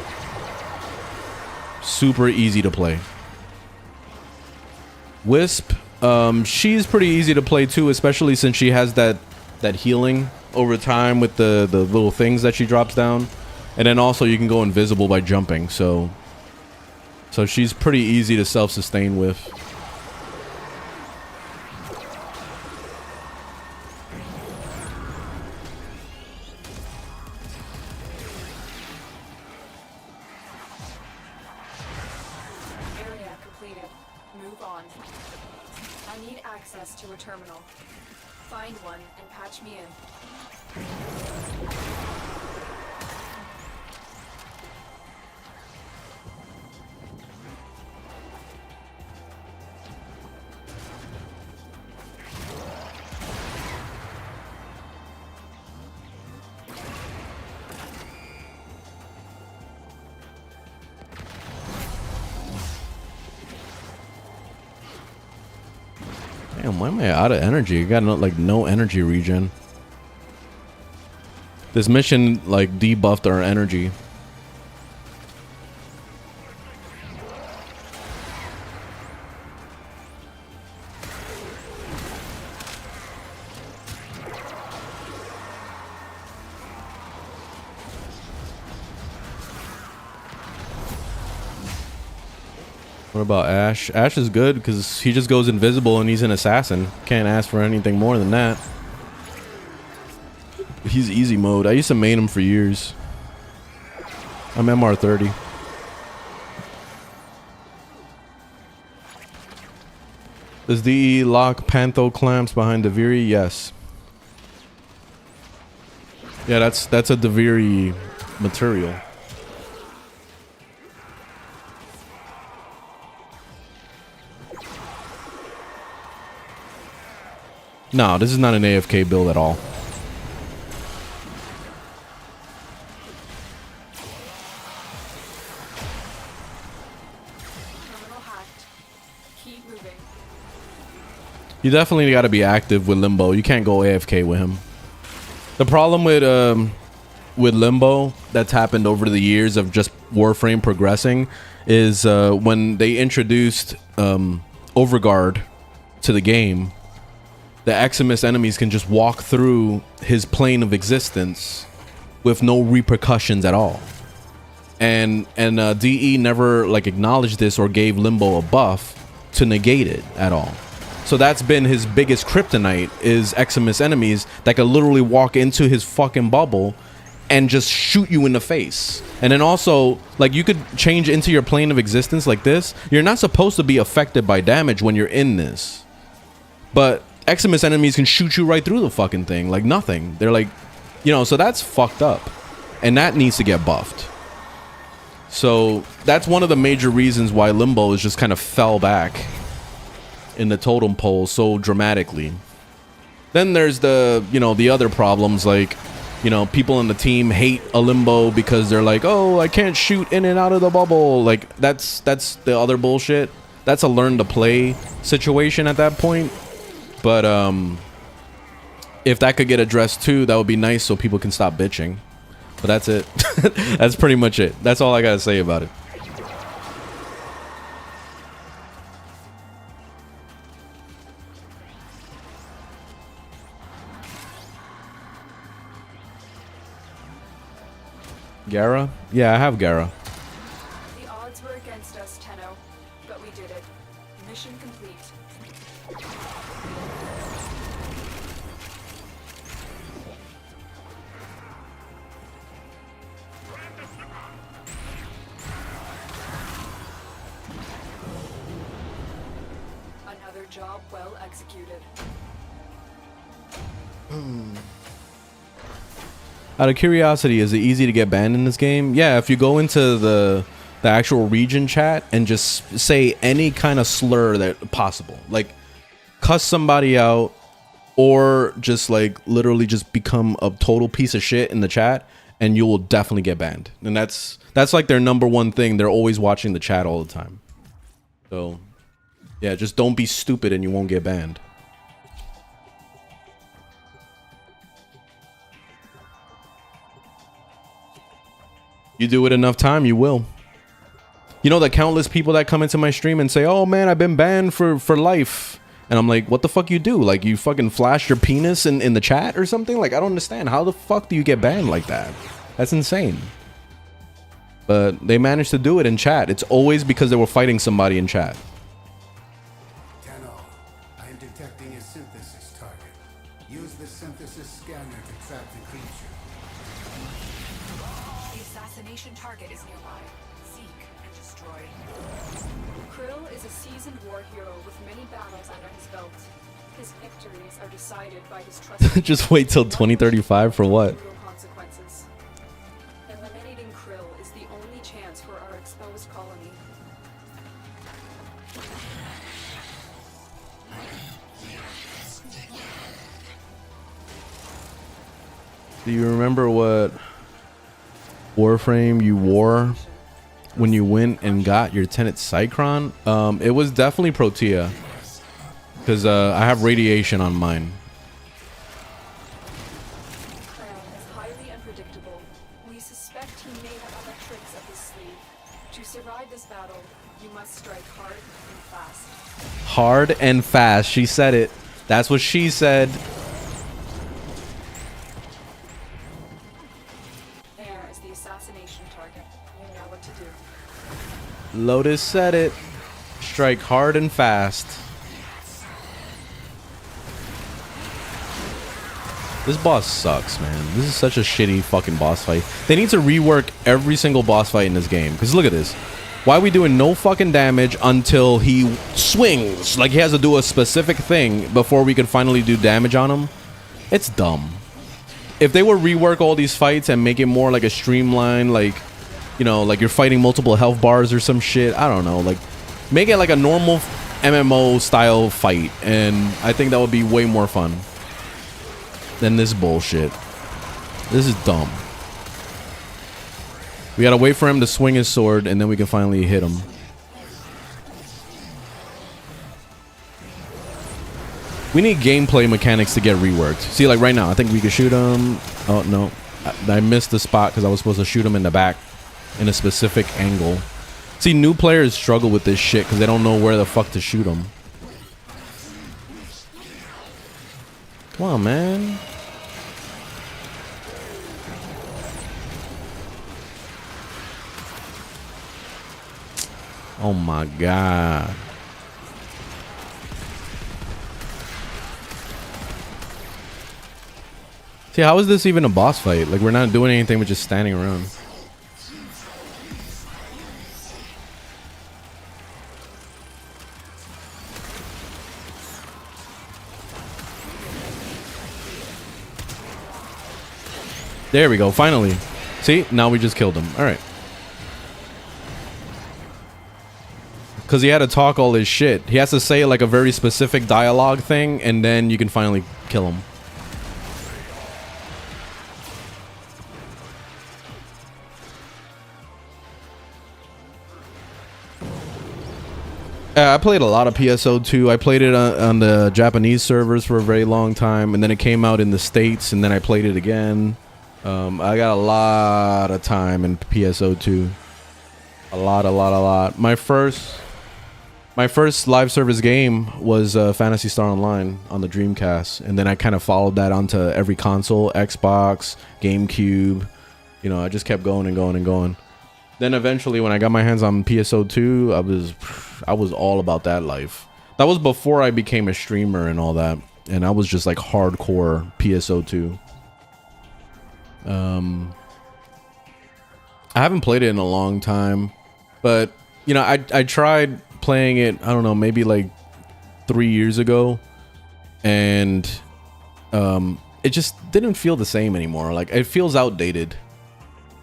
Super easy to play. Wisp, she's pretty easy to play too, especially since she has that healing over time with the little things that she drops down. And then also you can go invisible by jumping, so she's pretty easy to self-sustain with. Area completed. Move on. I need access to a terminal. Find one and patch me in. Damn, why am I out of energy? I got like no energy regen. This mission like debuffed our energy. What about Ash? Ash is good because he just goes invisible and he's an assassin. Can't ask for anything more than that. He's easy mode. I used to main him for years. I'm MR30. Does DE lock Pantho clamps behind Deviri? Yes. Yeah, that's a Deviri material. No, this is not an AFK build at all. Terminal hacked. Keep moving. You definitely got to be active with Limbo. You can't go AFK with him. The problem with Limbo that's happened over the years of just Warframe progressing is when they introduced Overguard to the game, the Eximus enemies can just walk through his plane of existence with no repercussions at all. And DE never like acknowledged this or gave Limbo a buff to negate it at all. So that's been his biggest kryptonite, is Eximus enemies that could literally walk into his fucking bubble and just shoot you in the face. And then also, like, you could change into your plane of existence like this. You're not supposed to be affected by damage when you're in this, but Eximus enemies can shoot you right through the fucking thing like nothing. They're like, you know, so that's fucked up, and that needs to get buffed. So that's one of the major reasons why Limbo is just kind of fell back in the totem pole so dramatically. Then there's the, you know, the other problems, like, you know, people in the team hate a Limbo because they're like, oh, I can't shoot in and out of the bubble. Like, that's the other bullshit. That's a learn to play situation at that point. But if that could get addressed too, that would be nice so people can stop bitching. But that's it. That's pretty much it. That's all I gotta say about it. Gara? Yeah, I have Gara. The odds were against us, Tenno, but we did it. Mission complete. Another job well executed. Out of curiosity, is it easy to get banned in this game? Yeah, if you go into the actual region chat and just say any kind of slur that possible, like cuss somebody out, or just like literally just become a total piece of shit in the chat, and you will definitely get banned. And that's like their number one thing. They're always watching the chat all the time. So yeah, just don't be stupid and you won't get banned. You do it enough time, you will. You know the countless people that come into my stream and say, oh man, I've been banned for life. And I'm like, what the fuck you do? Like, you fucking flash your penis in the chat or something? Like, I don't understand. How the fuck do you get banned like that? That's insane. but they managed to do it in chat. It's always because they were fighting somebody in chat. I am detecting a synthesis target. Use the synthesis scanner to track the creature. The assassination target is nearby. Seek and destroy. Krill is a seasoned war hero with many battles under his belt. His victories are decided by his trust. Just wait till 2035 for what? Consequences. Eliminating Krill is the only chance for our exposed colony. Do you remember what Warframe you wore when you went and got your Tenet Cycron? It was definitely Protea, because I have radiation on mine. Krill is highly unpredictable. We suspect he may have other tricks up his sleeve. To survive this battle, you must strike hard and fast. Hard and fast. She said it. That's what she said. There is the assassination target. You know what to do. Lotus said it. Strike hard and fast. This boss sucks, man. This is such a shitty fucking boss fight. They need to rework every single boss fight in this game. Because look at this. Why are we doing no fucking damage until he swings? Like he has to do a specific thing before we could finally do damage on him. It's dumb. If they would rework all these fights and make it more like a streamline, like, you know, like you're fighting multiple health bars or some shit. I don't know. Like, make it like a normal MMO style fight. And I think that would be way more fun than this bullshit. This is dumb. We gotta wait for him to swing his sword and then we can finally hit him. We need gameplay mechanics to get reworked. See, like right now, I think we could shoot him. Oh, no. I missed the spot because I was supposed to shoot him in the back in a specific angle. See, new players struggle with this shit because they don't know where the fuck to shoot him. Come on, man. Oh my god. See, how is this even a boss fight? Like, we're not doing anything, we're just standing around. There we go, finally. See, now we just killed him. All right. Because he had to talk all his shit. He has to say like a very specific dialogue thing, and then you can finally kill him. I played a lot of PSO2. I played it on the Japanese servers for a very long time, and then it came out in the States, and then I played it again. I got a lot of time in PSO2. A lot. My first live service game was Phantasy Star Online on the Dreamcast, and then I kind of followed that onto every console, Xbox, GameCube. You know, I just kept going and going and going. Then eventually, when I got my hands on PSO2, I was all about that life. That was before I became a streamer and all that, and I was just like hardcore PSO2. I haven't played it in a long time, but you know, I tried playing it, I don't know, maybe like 3 years ago, and it just didn't feel the same anymore. Like, it feels outdated.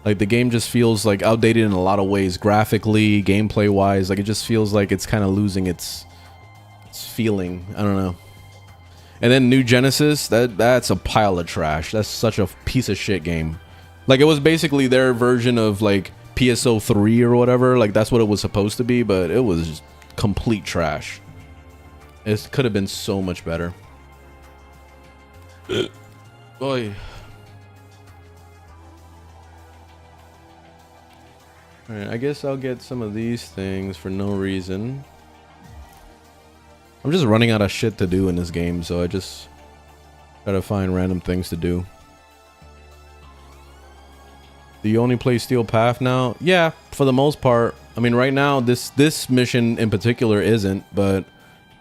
Like, the game just feels like outdated in a lot of ways, graphically, gameplay wise. Like, it just feels like it's kind of losing its feeling. I don't know. And then New Genesis, that's a pile of trash. That's such a piece of shit game. Like, it was basically their version of like PSO3 or whatever. Like, that's what it was supposed to be, but it was just complete trash. It could have been so much better. Boy. Alright, I guess I'll get some of these things for no reason. I'm just running out of shit to do in this game, so I just gotta find random things to do. Do you only play Steel Path now? Yeah, for the most part. I mean, right now, this mission in particular isn't, but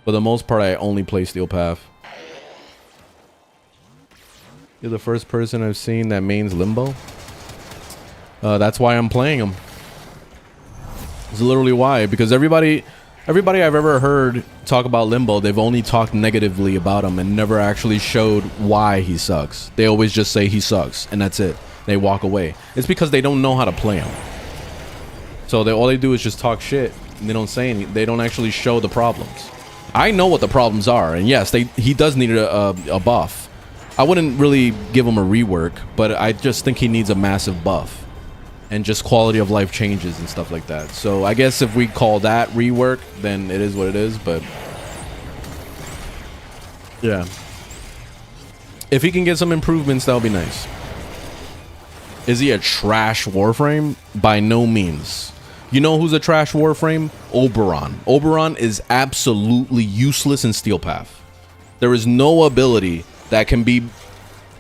for the most part, I only play Steel Path. You're the first person I've seen that mains Limbo. That's why I'm playing him. It's literally why, because everybody I've ever heard talk about Limbo, they've only talked negatively about him and never actually showed why he sucks. They always just say he sucks, and that's it. They walk away. It's because they don't know how to play him. So all they do is just talk shit, and they don't say anything. They don't actually show the problems. I know what the problems are, and yes, he does need a buff. I wouldn't really give him a rework, but I just think he needs a massive buff. And just quality of life changes and stuff like that. So I guess if we call that rework, then it is what it is, but... yeah. If he can get some improvements, that'll be nice. Is he a trash Warframe? By no means. You know who's a trash Warframe? Oberon. Oberon is absolutely useless in Steel Path. There is no ability that can be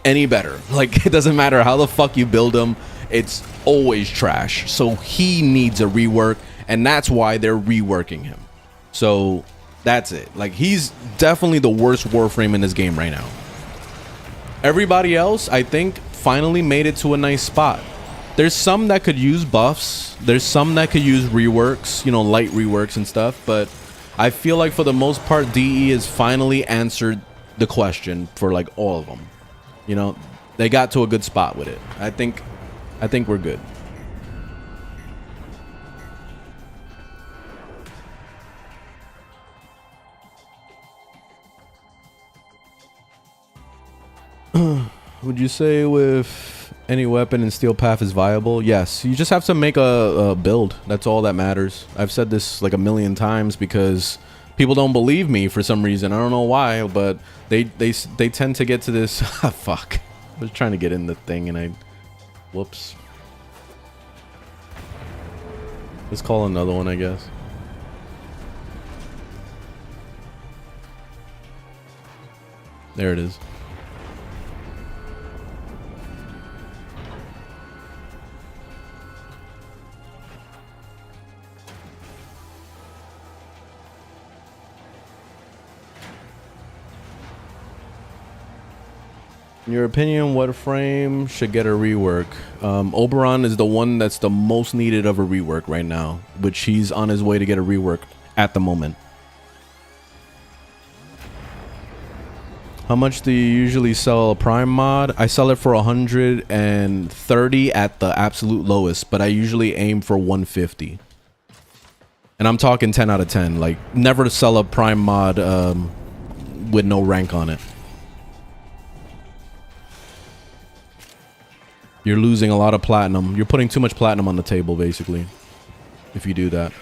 any better. Like, it doesn't matter how the fuck you build him, it's always trash. So he needs a rework, and that's why they're reworking him. So that's it. Like, he's definitely the worst Warframe in this game right now. Everybody else, I think, finally made it to a nice spot. There's some that could use buffs. There's some that could use reworks, you know, light reworks and stuff. But I feel like for the most part, DE has finally answered the question for like all of them. You know, they got to a good spot with it. I think we're good. Would you say with any weapon in Steel Path is viable? Yes. You just have to make a build. That's all that matters. I've said this like a million times because people don't believe me for some reason. I don't know why, but they tend to get to this. Fuck. I was trying to get in the thing and I... whoops. Let's call another one, I guess. There it is. In your opinion, what frame should get a rework? Oberon is the one that's the most needed of a rework right now, which he's on his way to get a rework at the moment. How much do you usually sell a Prime mod? I sell it for 130 at the absolute lowest, but I usually aim for 150. And I'm talking 10 out of 10. Like, never sell a Prime mod with no rank on it. You're losing a lot of platinum. You're putting too much platinum on the table, basically, if you do that.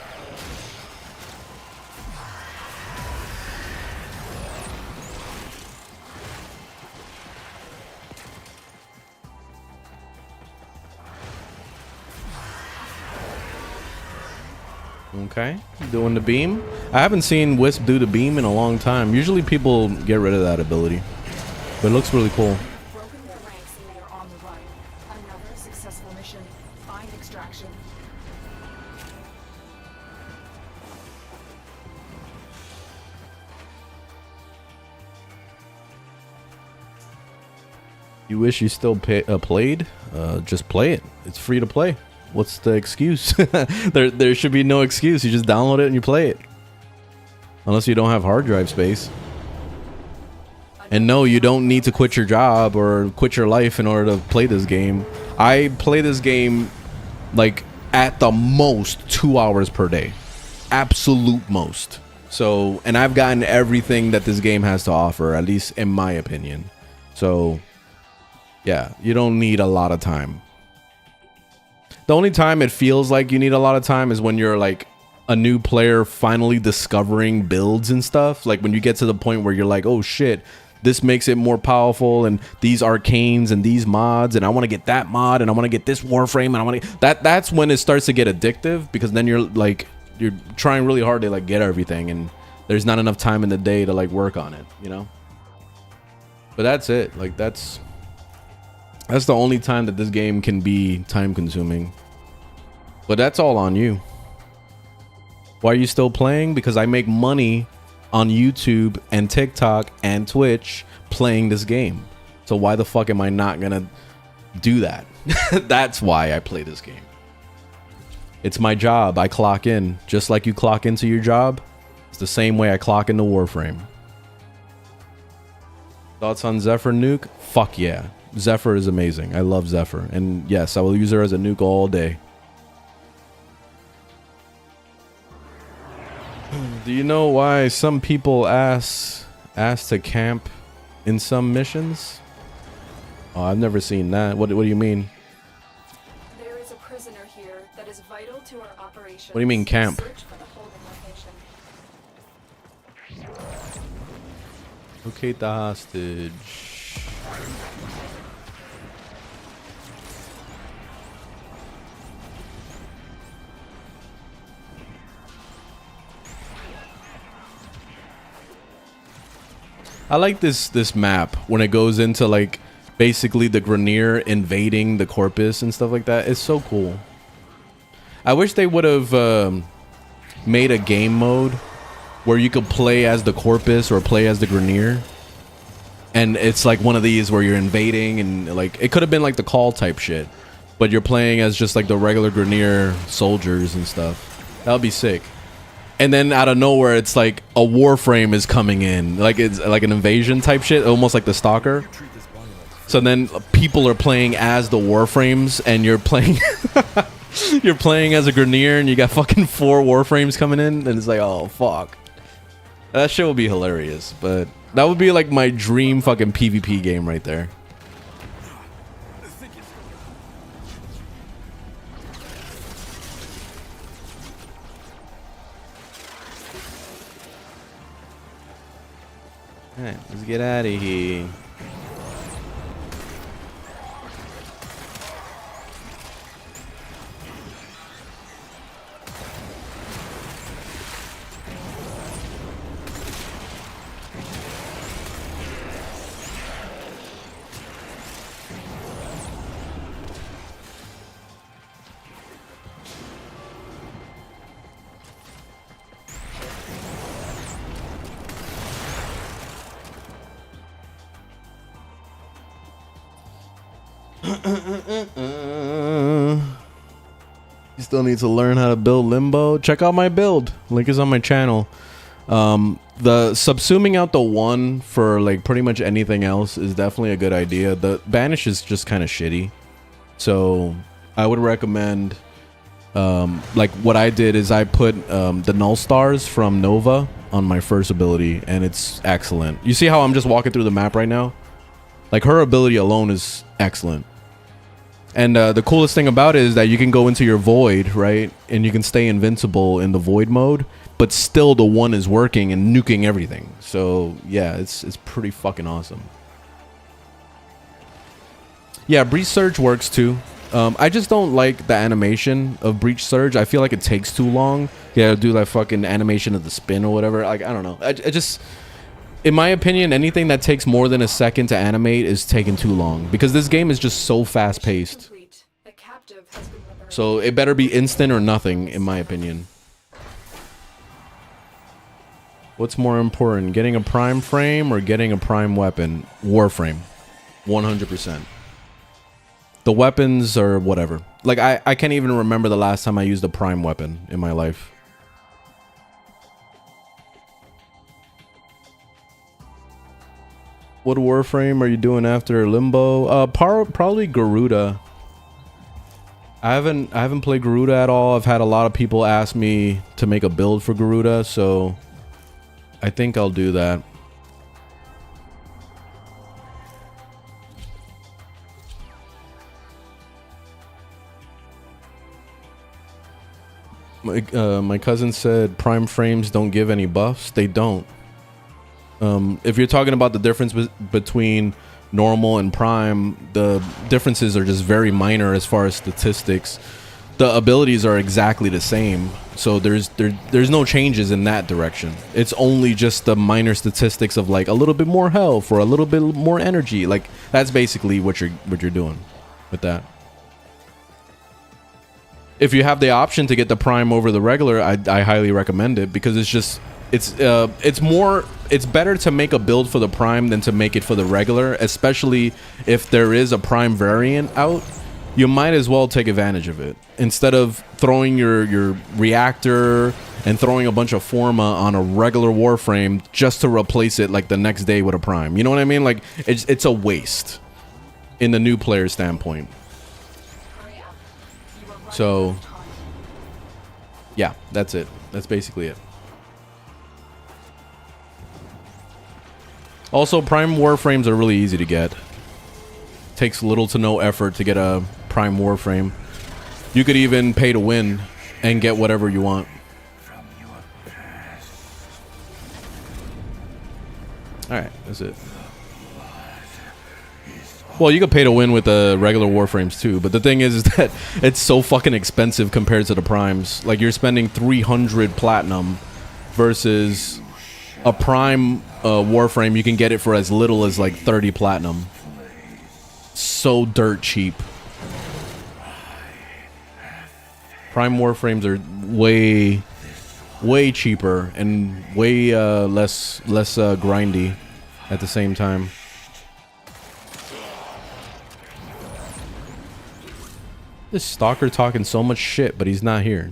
Okay, doing the beam. I haven't seen Wisp do the beam in a long time. Usually people get rid of that ability, but it looks really cool. Broken their ranks and they are on the run. Another successful mission. Find extraction. You wish you still played? Just play it. It's free to play. What's the excuse? there should be no excuse. You just download it and you play it. Unless you don't have hard drive space. And no, you don't need to quit your job or quit your life in order to play this game. I play this game like at the most 2 hours per day. Absolute most. So, and I've gotten everything that this game has to offer, at least in my opinion. So, yeah, you don't need a lot of time. The only time it feels like you need a lot of time is when you're like a new player finally discovering builds and stuff. Like when you get to the point where you're like, oh shit, this makes it more powerful, and these arcanes and these mods, and I want to get that mod, and I want to get this Warframe, and I want to that's when it starts to get addictive, because then you're trying really hard to like get everything, and there's not enough time in the day to like work on it, you know. But that's it. Like that's That's the only time that this game can be time consuming. But that's all on you. Why are you still playing? Because I make money on YouTube and TikTok and Twitch playing this game. So why the fuck am I not gonna do that? That's why I play this game. It's my job. I clock in. Just like you clock into your job, it's the same way I clock into Warframe. Thoughts on Zephyr nuke? Fuck yeah. Zephyr is amazing. I love Zephyr. And yes, I will use her as a nuke all day. Do you know why some people ask to camp in some missions? Oh, I've never seen that. What do you mean? There is a prisoner here that is vital to our operations. What do you mean camp? Search for the holding location. Locate the hostage. I like this map when it goes into like basically the Grenier invading the Corpus and stuff like that. It's so cool. I wish they would have made a game mode where you could play as the Corpus or play as the Grenier. And it's like one of these where you're invading and like it could have been like the Call type shit, but you're playing as just like the regular Grenier soldiers and stuff. That would be sick. And then out of nowhere, it's like a Warframe is coming in. Like it's like an invasion type shit, almost like the Stalker. So then people are playing as the Warframes and you're playing you're playing as a Grenier and you got fucking 4 Warframes coming in and it's like, oh fuck. That shit would be hilarious, but that would be like my dream fucking PvP game right there. Alright, let's get out of here. You still need to learn how to build Limbo. Check out my build. Link is on my channel. The subsuming out the 1 for like pretty much anything else is definitely a good idea. The banish is just kind of shitty, so I would recommend like what I did is I put the null stars from Nova on my first ability and it's excellent. You see how I'm just walking through the map right now? Like her ability alone is excellent. And the coolest thing about it is that you can go into your void, right? And you can stay invincible in the void mode, but still the 1 is working and nuking everything. So yeah, it's pretty fucking awesome. Yeah, Breach Surge works too. I just don't like the animation of Breach Surge. I feel like it takes too long. Yeah, do that fucking animation of the spin or whatever. Like, I don't know. I just... In my opinion, anything that takes more than a second to animate is taking too long because this game is just so fast paced. So it better be instant or nothing, in my opinion. What's more important, getting a prime frame or getting a prime weapon? Warframe, 100%. The weapons are whatever. Like I can't even remember the last time I used a prime weapon in my life. What Warframe are you doing after Limbo? Probably Garuda. I haven't played Garuda at all. I've had a lot of people ask me to make a build for Garuda, so I think I'll do that. My cousin said prime frames don't give any buffs. They don't. If you're talking about the difference between normal and prime, the differences are just very minor as far as statistics. the abilities are exactly the same. So there's no changes in that direction. It's only just the minor statistics of like a little bit more health or a little bit more energy. Like that's basically what you're doing with that. If you have the option to get the Prime over the regular, I highly recommend it, because it's better to make a build for the Prime than to make it for the regular, especially if there is a Prime variant out. You might as well take advantage of it instead of throwing your reactor and throwing a bunch of Forma on a regular Warframe just to replace it like the next day with a Prime. You know what I mean? Like it's a waste in the new player standpoint. So yeah, that's it. That's basically it. Also, Prime Warframes are really easy to get. Takes little to no effort to get a Prime Warframe. You could even pay to win and get whatever you want. Alright, that's it. Well, you could pay to win with the regular Warframes too, but the thing is that it's so fucking expensive compared to the Primes. Like, you're spending 300 platinum versus a Prime Warframe. You can get it for as little as like 30 platinum. So dirt cheap. Prime Warframes are way cheaper and way less grindy at the same time. This stalker talking so much shit, but he's not here.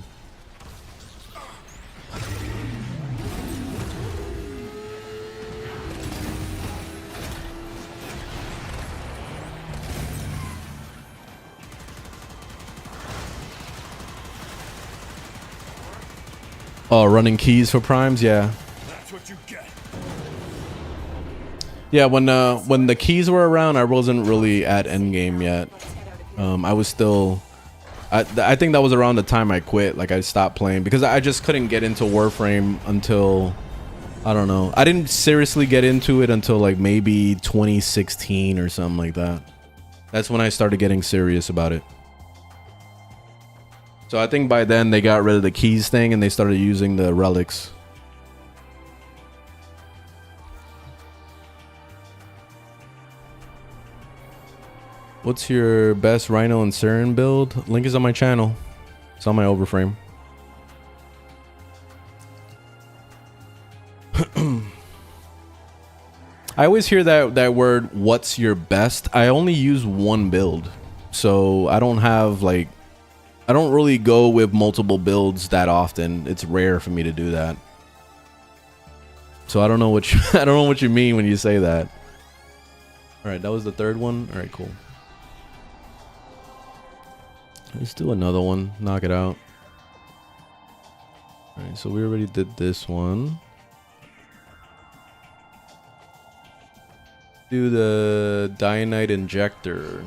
Oh, running keys for primes, yeah. That's what you get. Yeah, when the keys were around, I wasn't really at endgame yet. I was still. I think that was around the time I quit. Like, I stopped playing because I just couldn't get into Warframe until, I don't know. I didn't seriously get into it until like maybe 2016 or something like that. That's when I started getting serious about it. So I think by then they got rid of the keys thing and they started using the relics. What's your best Rhino and Siren build? Link is on my channel. It's on my overframe. I always hear that word, what's your best? I only use one build. So I don't have like, I don't really go with multiple builds that often. It's rare for me to do that. So I don't know what you, I don't know what you mean when you say that. All right, that was the third one. All right, cool. Let's do another one. Knock it out. All right, so we already did this one. Do the Dionite Injector.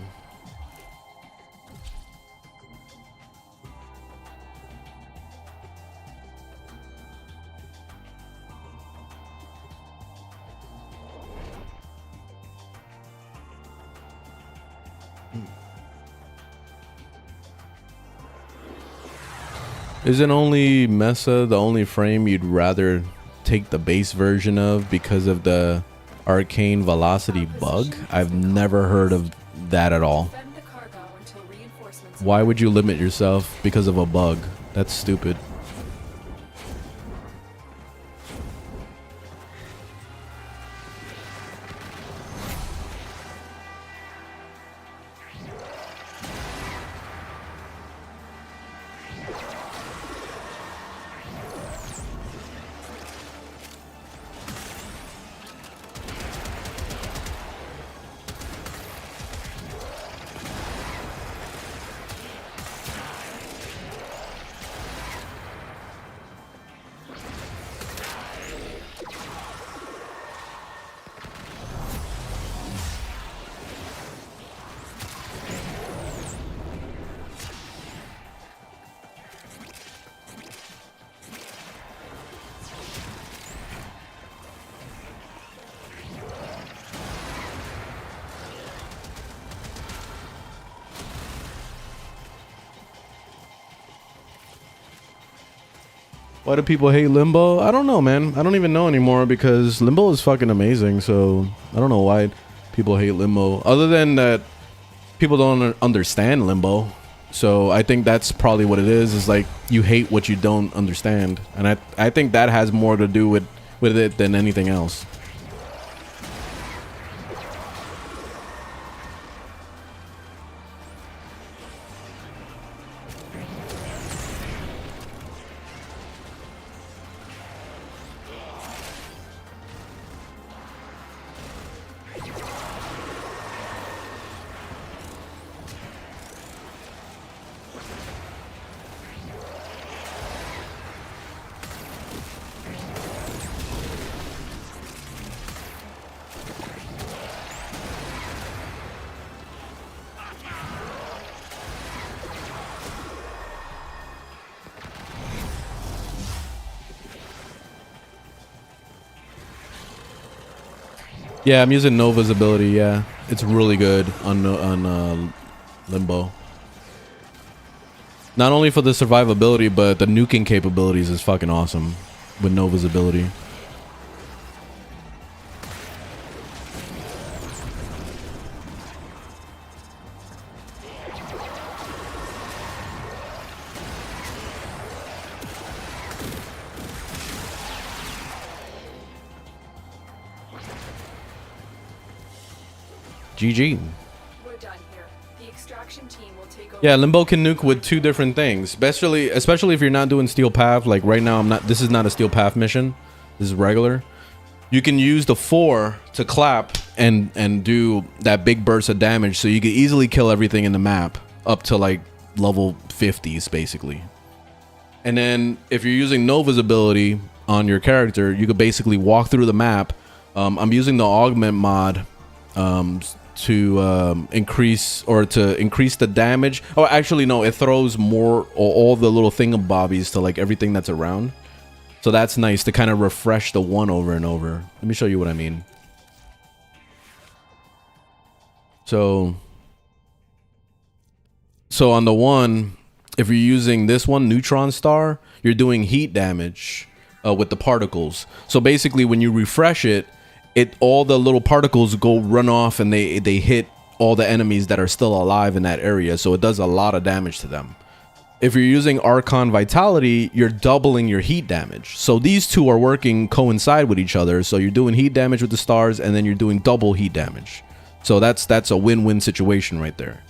Isn't only Mesa the only frame you'd rather take the base version of because of the arcane velocity bug? I've never heard of that at all. Why would you limit yourself because of a bug? That's stupid. Why do people hate Limbo? I don't know, man. I don't even know anymore because Limbo is fucking amazing. So I don't know why people hate Limbo. Other than that, people don't understand Limbo. So I think that's probably what it is. Is like you hate what you don't understand, and I think that has more to do with it than anything else. Yeah, I'm using no visibility. Yeah, it's really good on Limbo. Not only for the survivability, but the nuking capabilities is fucking awesome with no visibility. GG. We're done here. The extraction team will take over. Yeah, Limbo can nuke with two different things, especially if you're not doing Steel Path. Like right now, this is not a Steel Path mission. This is regular. You can use the 4 to clap and do that big burst of damage, so you can easily kill everything in the map up to like level 50s basically. And then if you're using no visibility on your character, you could basically walk through the map. I'm using the augment mod to increase the damage. Oh, actually no, it throws more all the little thingamabobbies to like everything that's around. So that's nice to kind of refresh the one over and over. Let me show you what I mean. So on the one, if you're using this one, Neutron Star, you're doing heat damage with the particles. So basically when you refresh it, all the little particles run off and they hit all the enemies that are still alive in that area, so it does a lot of damage to them. If you're using Archon Vitality, you're doubling your heat damage. So these two are working coincide with each other, so you're doing heat damage with the stars and then you're doing double heat damage. So that's a win-win situation right there.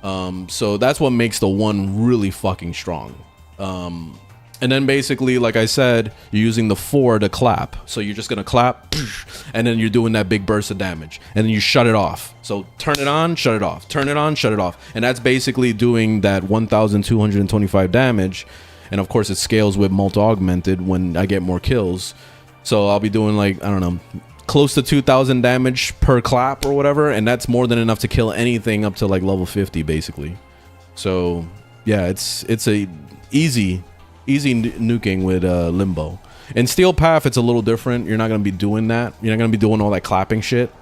So that's what makes the one really fucking strong. And then basically, like I said, you're using the 4 to clap. So you're just gonna clap, and then you're doing that big burst of damage, and then you shut it off. So turn it on, shut it off, turn it on, shut it off, and that's basically doing that 1,225 damage. And of course, it scales with multi-augmented when I get more kills. So I'll be doing like, I don't know, close to 2,000 damage per clap or whatever, and that's more than enough to kill anything up to like level 50, basically. So yeah, it's a easy nuking with Limbo. In Steel Path, it's a little different. You're not going to be doing that. You're not going to be doing all that clapping shit.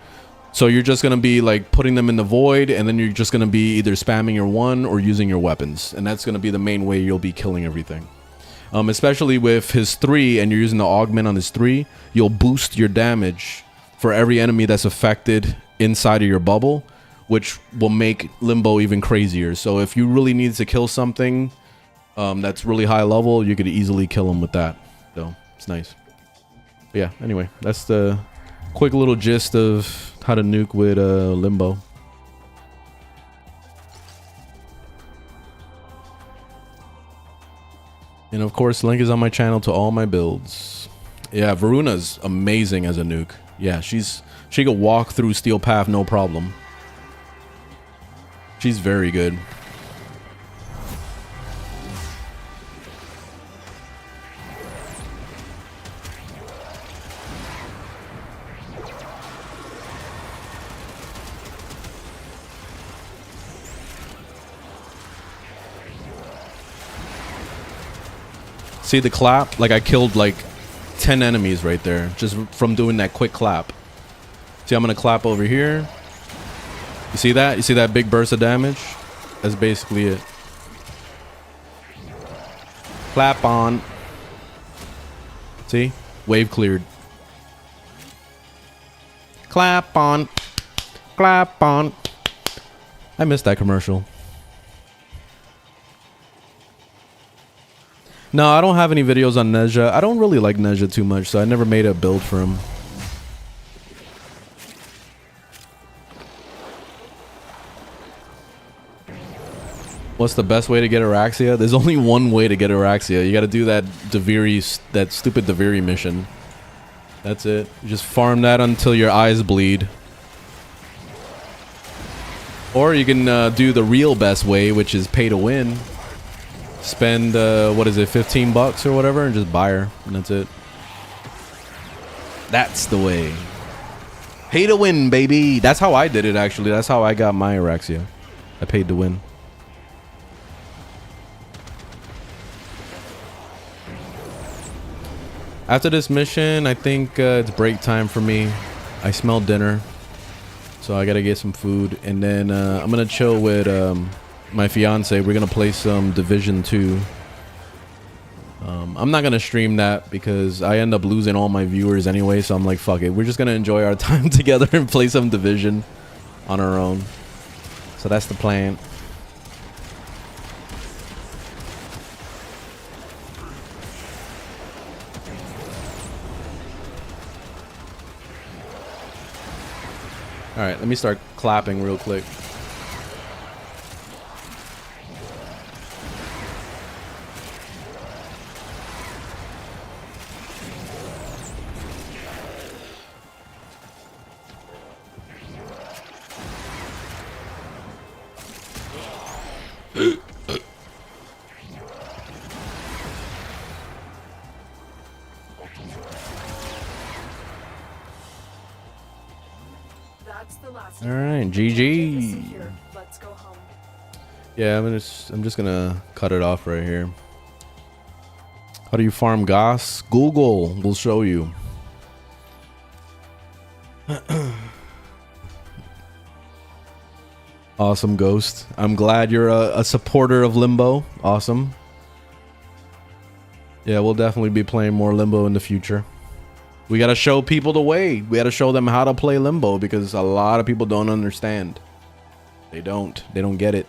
So you're just going to be like putting them in the void, and then you're just going to be either spamming your one or using your weapons. And that's going to be the main way you'll be killing everything. Especially with his 3 and you're using the augment on his 3, you'll boost your damage for every enemy that's affected inside of your bubble, which will make Limbo even crazier. So if you really need to kill something that's really high level, you could easily kill him with that. So it's nice. But yeah, anyway, that's the quick little gist of how to nuke with Limbo. And of course, link is on my channel to all my builds. Yeah, Varuna's amazing as a nuke. Yeah, she could walk through Steel Path no problem. She's very good. See the clap? Like I killed like 10 enemies right there just from doing that quick clap. See, I'm gonna clap over here. You see that? You see that big burst of damage? That's basically it. Clap on. See? Wave cleared. Clap on. Clap on. I missed that commercial. No, I don't have any videos on Nezha. I don't really like Nezha too much, so I never made a build for him. What's the best way to get Araxia? There's only one way to get Araxia. You gotta do that that stupid Deviri mission. That's it. You just farm that until your eyes bleed. Or you can do the real best way, which is pay to win. Spend, what is it, 15 bucks or whatever, and just buy her. And that's it. That's the way. Pay to win, baby. That's how I did it, actually. That's how I got my Araxia. I paid to win. After this mission, I think it's break time for me. I smell dinner. So I gotta get some food. And then I'm gonna chill with my fiance. We're gonna play some Division 2. I'm not gonna stream that because I end up losing all my viewers anyway. So I'm like, fuck it. We're just gonna enjoy our time together and play some Division on our own. So that's the plan. All right, let me start clapping real quick. All right, GG. Let's go home. Yeah, I'm just gonna cut it off right here. How do you farm gas? Google will show you. Awesome, Ghost. I'm glad you're a supporter of Limbo. Awesome. Yeah, we'll definitely be playing more Limbo in the future. We gotta show people the way. We gotta show them how to play Limbo because a lot of people don't understand. They don't get it.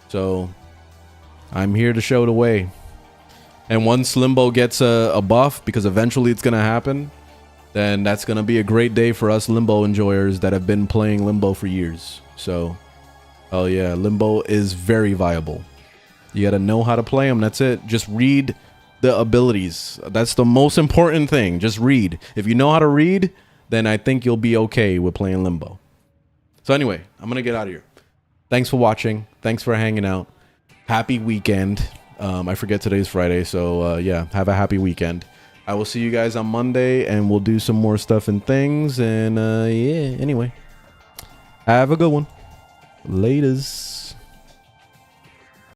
So I'm here to show the way. And once Limbo gets a buff, because eventually it's gonna happen, then that's gonna be a great day for us Limbo enjoyers that have been playing Limbo for years. So, oh yeah, Limbo is very viable. You gotta know how to play them. That's it. Just read the abilities. That's the most important thing. Just read. If you know how to read, then I think you'll be okay with playing Limbo. So anyway, I'm gonna get out of here. Thanks for watching. Thanks for hanging out. Happy weekend. I forget today's Friday, so yeah, have a happy weekend. I will see you guys on Monday, and we'll do some more stuff and things. And yeah, anyway, have a good one. Laters.